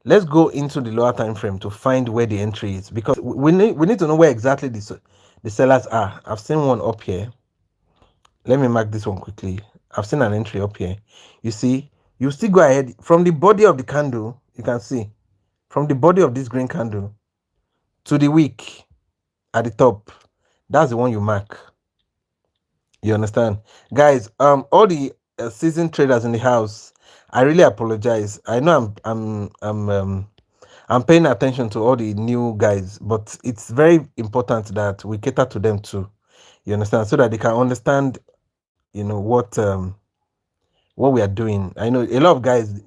let's go into the lower time frame to find where the entry is because we need to know where exactly the sellers are. I've seen one up here. Let me mark this one quickly. I've seen an entry up here. You see, you still go ahead from the body of the candle. You can see from the body of this green candle to the wick at the top. That's the one you mark. You understand, guys? All the seasoned traders in the house, I really apologize. I know I'm paying attention to all the new guys, but it's very important that we cater to them too. You understand, so that they can understand, what we are doing. I know a lot of guys,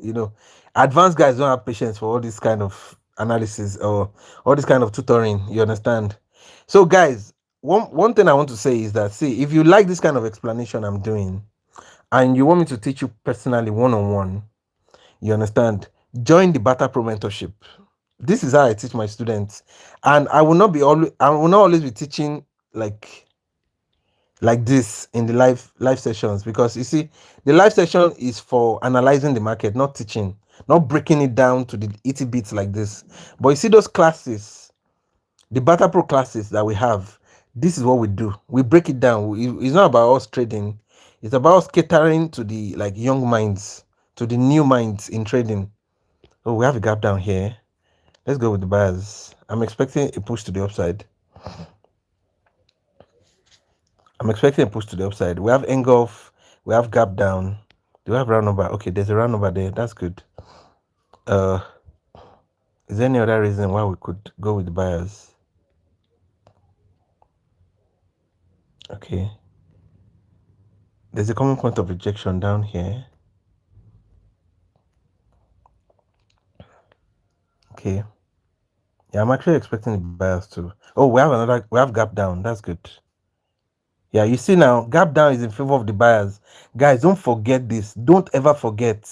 advanced guys don't have patience for all this kind of analysis or all this kind of tutoring. You understand? So, guys, one thing I want to say is that see, if you like this kind of explanation I'm doing, and you want me to teach you personally one on one, you understand? Join the Barter-Pro mentorship. This is how I teach my students, and I will not always be teaching like this in the live sessions because you see the live session is for analyzing the market, not teaching, not breaking it down to the itty bits like this. But you see those classes, the Barter-Pro classes that we have, this is what we do. We break it down. It's not about us trading, it's about us catering to the young minds, to the new minds in trading. Oh, we have a gap down here. Let's go with the buyers. I'm expecting a push to the upside. We have engulf, We have gap down. Do we have round number? Okay, there's a round number there. That's good. Uh, is there any other reason why we could go with the buyers? Okay. There's a common point of rejection down here. Okay. Yeah, I'm actually expecting the buyers too. Oh, we have gap down. That's good. Yeah, you see now, gap down is in favor of the buyers. Guys, don't forget this. Don't ever forget.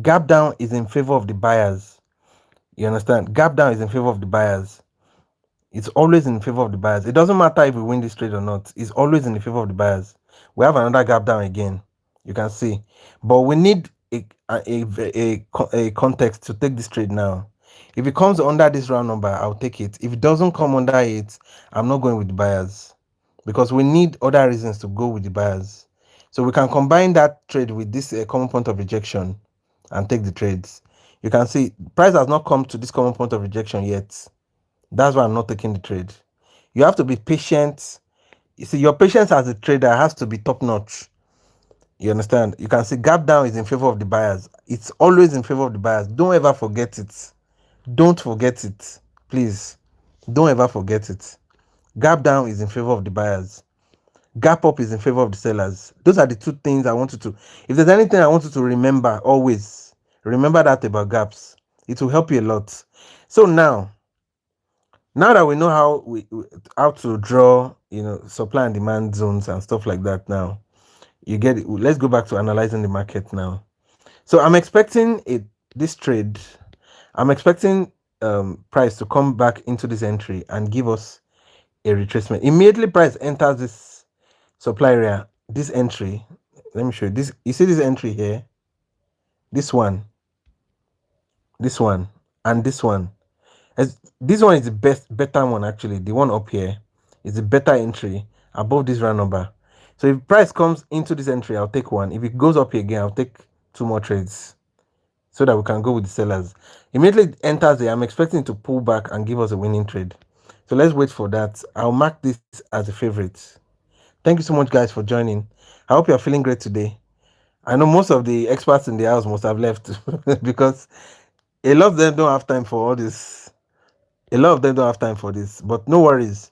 Gap down is in favor of the buyers. You understand? Gap down is in favor of the buyers. It's always in favor of the buyers. It doesn't matter if we win this trade or not. It's always in the favor of the buyers. We have another gap down again. You can see. But we need a context to take this trade now. If it comes under this round number, I'll take it. If it doesn't come under it, I'm not going with the buyers. Because we need other reasons to go with the buyers. So we can combine that trade with this common point of rejection and take the trades. You can see price has not come to this common point of rejection yet. That's why I'm not taking the trade. You have to be patient. You see, your patience as a trader has to be top notch. You understand? You can see gap down is in favor of the buyers. It's always in favor of the buyers. Don't ever forget it. Don't forget it. Please. Don't ever forget it. Gap down is in favor of the buyers. Gap up is in favor of the sellers. Those are the two things I want you to. If there's anything I want you to remember, always remember that about gaps. It will help you a lot. So now that we know how to draw, supply and demand zones and stuff like that, now you get it. Let's go back to analyzing the market now. So I'm expecting this trade. I'm expecting price to come back into this entry and give us a retracement. Immediately price enters this supply area, this entry. Let me show you this. You see this entry here, this one, and this one. This one is the better one actually. The one up here is the better entry above this round number. So if price comes into this entry, I'll take one. If it goes up here again, I'll take two more trades so that we can go with the sellers. Immediately it enters there, I'm expecting it to pull back and give us a winning trade. So let's wait for that. I'll mark this as a favorite. Thank you so much, guys, for joining. I hope you're feeling great today. I know most of the experts in the house must have left because a lot of them don't have time for all this. A lot of them don't have time for this, but no worries.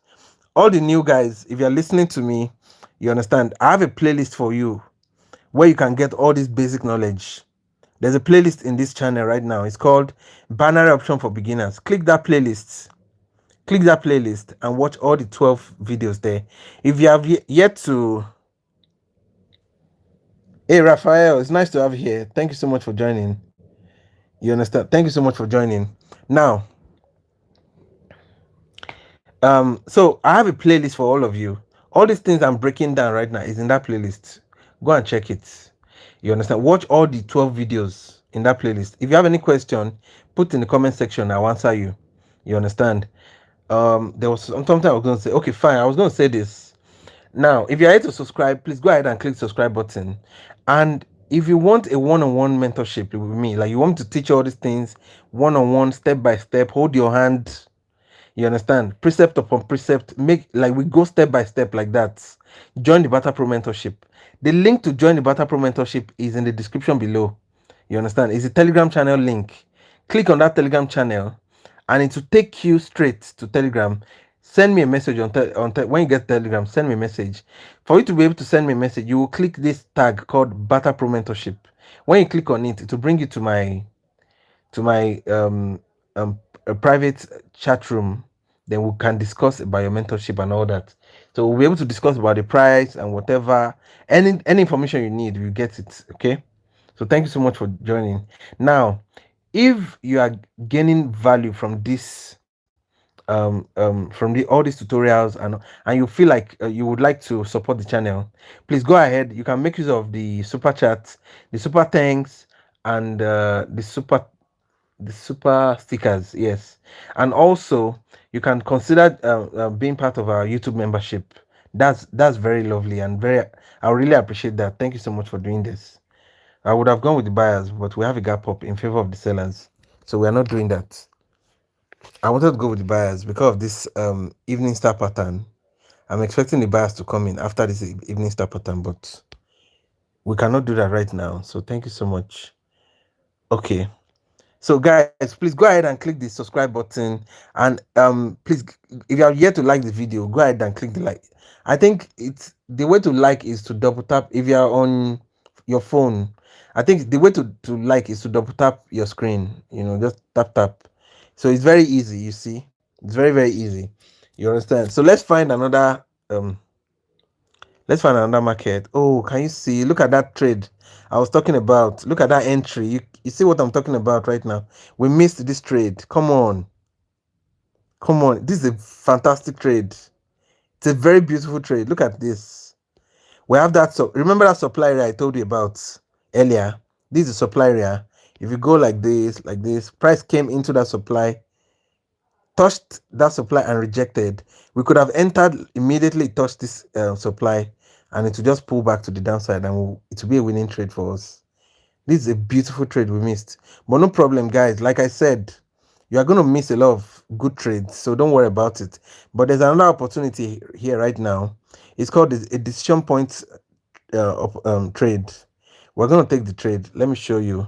All the new guys, if you're listening to me, you understand, I have a playlist for you where you can get all this basic knowledge. There's a playlist in this channel right now. It's called Binary Option for Beginners. Click that playlist. Click that playlist and watch all the 12 videos there. If you have yet to... Hey, Raphael, it's nice to have you here. Thank you so much for joining. You understand? Thank you so much for joining. Now, so I have a playlist for all of you. All these things I'm breaking down right now is in that playlist. Go and check it. You understand? Watch all the 12 videos in that playlist. If you have any question, put in the comment section. I'll answer you. You understand? There was something I was going to say. Okay, fine. I was going to say this. Now, if you're here to subscribe, please go ahead and click the subscribe button. And if you want a one-on-one mentorship with me, like you want me to teach you all these things one-on-one, step by step, hold your hand. You understand? Precept upon precept. Make like we go step by step like that. Join the Barter-Pro mentorship. The link to join the Barter-Pro mentorship is in the description below. You understand? It's a Telegram channel link. Click on that Telegram channel and it will take you straight to Telegram. Send me a message when you get Telegram. Send me a message. For you to be able to send me a message, you will click this tag called Barter-Pro mentorship. When you click on it, it will bring you to my a private chat room. Then we can discuss about your mentorship and all that. So we'll be able to discuss about the price and whatever, any information you need, you get it. Okay. So thank you so much for joining. Now, if you are gaining value from this, all these tutorials and you feel like you would like to support the channel, please go ahead. You can make use of the super chat, the super thanks, and the super stickers. Yes, and also you can consider being part of our YouTube membership. That's very lovely and I really appreciate that. Thank you so much for doing this. I would have gone with the buyers, but we have a gap up in favor of the sellers, so we are not doing that. I wanted to go with the buyers because of this evening star pattern. I'm expecting the buyers to come in after this evening star pattern, but We cannot do that right now. So thank you so much. Okay. So guys, please go ahead and click the subscribe button, and please, if you are yet to like the video, go ahead and click the like. I think it's the way to like is to double tap. If you are on your phone, I think the way to like is to double tap your screen, just tap tap. So it's very easy, you see. It's very, very easy. You understand? So let's find another market. Oh, can you see? Look at that trade I was talking about. Look at that entry. You see what I'm talking about right now? We missed this trade. Come on. Come on. This is a fantastic trade. It's a very beautiful trade. Look at this. We have that. So remember that supply area I told you about earlier? This is the supply area. If you go like this, price came into that supply, touched that supply and rejected. We could have entered immediately, touched this supply, and it will just pull back to the downside, and it will be a winning trade for us. This is a beautiful trade we missed, but no problem, guys. Like I said, you are going to miss a lot of good trades, so don't worry about it. But there's another opportunity here right now. It's called a decision point trade. We're going to take the trade. Let me show you.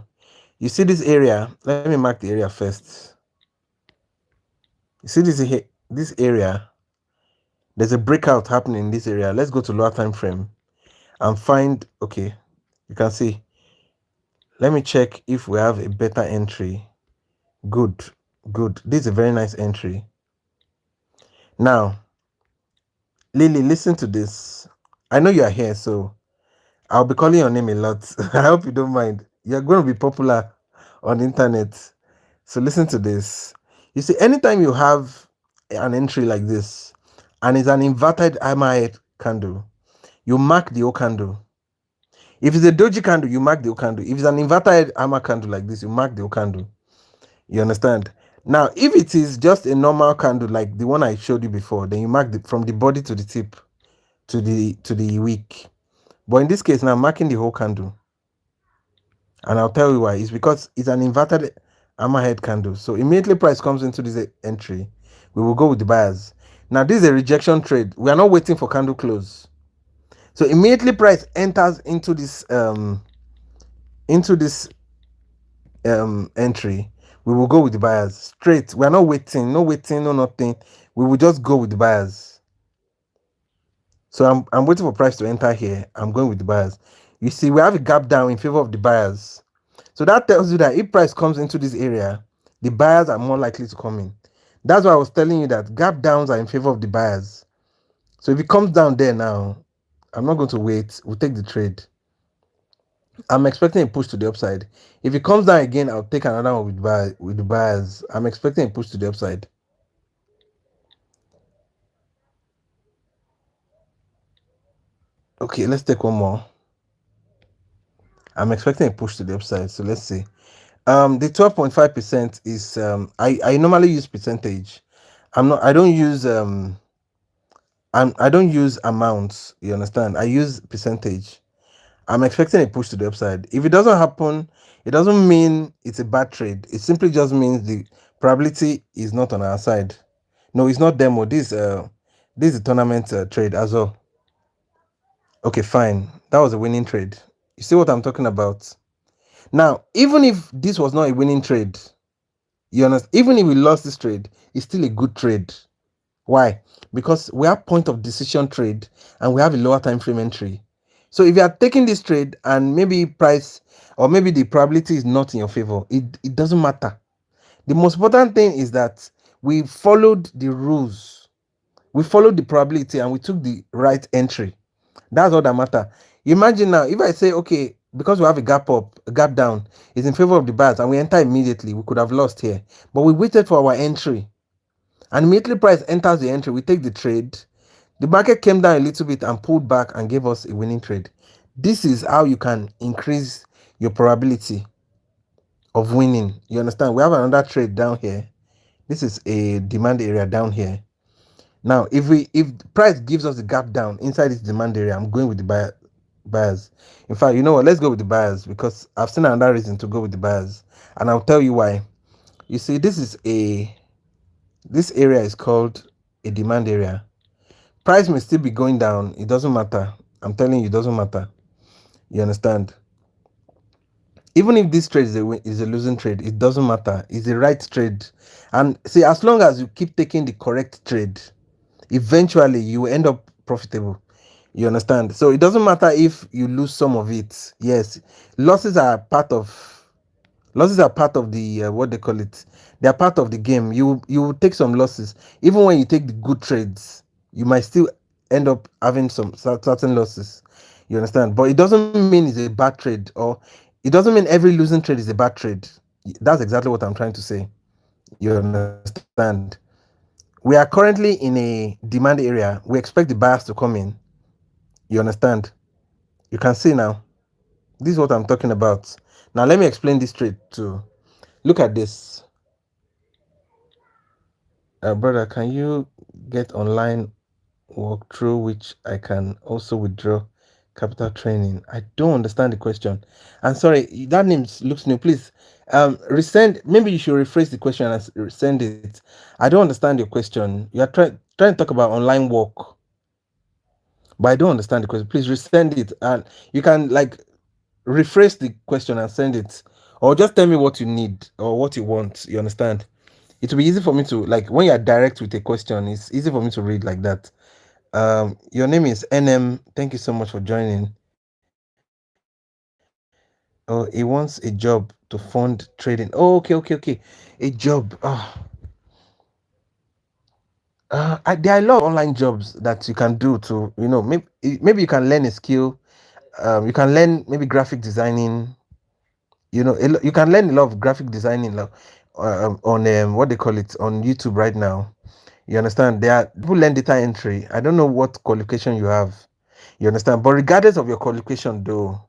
You see this area? Let me mark the area first. You see this area? There's a breakout happening in this area. Let's go to lower time frame and find. Okay, you can see. Let me check if we have a better entry. Good. This is a very nice entry. Now, Lily, listen to this. I know you are here, so I'll be calling your name a lot. I hope you don't mind. You're going to be popular on the internet. So listen to this. You see, anytime you have an entry like this and it's an inverted hammerhead candle, you mark the O candle. If it's a doji candle, you mark the O candle. If it's an inverted hammer candle like this, you mark the O candle. You understand? Now, if it is just a normal candle like the one I showed you before, then you mark from the body to the tip to the wick. But in this case, now I'm marking the whole candle. And I'll tell you why. It's because it's an inverted hammerhead candle. So immediately price comes into this entry, we will go with the buyers. Now, this is a rejection trade. We are not waiting for candle close. So immediately price enters into this entry, we will go with the buyers straight. We are not waiting, no nothing. We will just go with the buyers. So I'm waiting for price to enter here. I'm going with the buyers. You see, we have a gap down in favor of the buyers. So that tells you that if price comes into this area, the buyers are more likely to come in. That's why I was telling you that gap downs are in favor of the buyers. So if it comes down there now, I'm not going to wait. We'll take the trade. I'm expecting a push to the upside. If it comes down again, I'll take another one with the buyers. I'm expecting a push to the upside. Okay, let's take one more. I'm expecting a push to the upside. So let's see. The 12.5% is I normally use percentage. I don't use I don't use amounts, you understand? I use percentage. I'm expecting a push to the upside. If it doesn't happen, it doesn't mean it's a bad trade. It simply just means the probability is not on our side. No, it's not demo. This is a tournament trade as well. Okay, fine. That was a winning trade. You see what I'm talking about? Now, even if this was not a winning trade, you understand? Even if we lost this trade, it's still a good trade. Why? Because we have point of decision trade and we have a lower time frame entry. So if you are taking this trade and maybe price or maybe the probability is not in your favor, it doesn't matter. The most important thing is that we followed the rules. We followed the probability and we took the right entry. That's all that matters. Imagine now, if I say, okay, because we have a gap up, a gap down, it's in favor of the buyers and we enter immediately, we could have lost here. But we waited for our entry. And immediately price enters the entry, we take the trade. The market came down a little bit and pulled back and gave us a winning trade. This is how you can increase your probability of winning. You understand? We have another trade down here. This is a demand area down here. Now, if price gives us the gap down inside this demand area, I'm going with the buyers. In fact, you know what? Let's go with the buyers because I've seen another reason to go with the buyers, and I'll tell you why. You see, this area is called a demand area. Price may still be going down. It doesn't matter. I'm telling you, it doesn't matter. You understand? Even if this trade is a losing trade, it doesn't matter. It's the right trade. And see, as long as you keep taking the correct trade, eventually you will end up profitable. You understand? So it doesn't matter if you lose some of it. Yes, losses are part of the what they call it. They are part of the game. You will take some losses. Even when you take the good trades, you might still end up having some certain losses. You understand? But it doesn't mean it's a bad trade, or it doesn't mean every losing trade is a bad trade. That's exactly what I'm trying to say. You understand? We are currently in a demand area. We expect the buyers to come in. You understand? You can see now. This is what I'm talking about. Now let me explain this trade too. Look at this. Brother, can you get online walkthrough which I can also withdraw capital training? I don't understand the question. I'm sorry, that name looks new. Please resend. Maybe you should rephrase the question and resend it. I don't understand your question. You are trying to talk about online work, but I don't understand the question. Please resend it, and you can like rephrase the question and send it, or just tell me what you need or what you want. You understand? It will be easy for me to like when you are direct with a question. It's easy for me to read like that. Your name is NM. Thank you so much for joining. Oh, he wants a job to fund trading. Oh, okay. A job. There are a lot of online jobs that you can do to, maybe you can learn a skill. You can learn maybe graphic designing. You can learn a lot of graphic designing on what they call it on YouTube right now. You understand? There are people learn data entry. I don't know what qualification you have. You understand? But regardless of your qualification, though,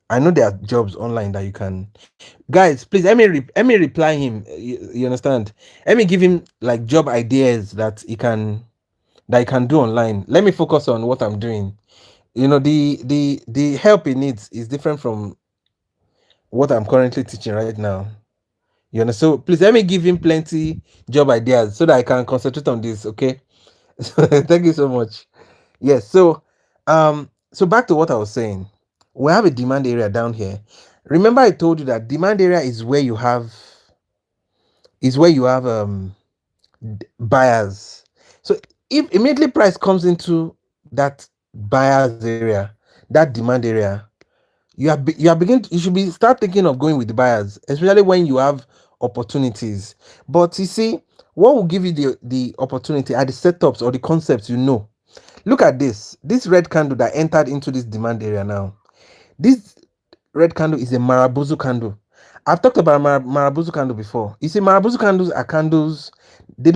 I know there are jobs online that you can. Guys, please let me reply him. You understand? Let me give him like job ideas that he can do online. Let me focus on what I'm doing. The help he needs is different from what I'm currently teaching right now. You know, so please let me give him plenty job ideas so that I can concentrate on this. Okay. So thank you so much. Yes. So back to what I was saying. We have a demand area down here. Remember, I told you that demand area is where you have buyers. So if immediately price comes into that buyers area, that demand area, you should be start thinking of going with the buyers, especially when you have opportunities. But you see, what will give you the opportunity are the setups or the concepts. Look at this red candle that entered into this demand area now. This red candle is a marabuzu candle. I've talked about marabuzu candle before. You see, marabuzu candles are candles, they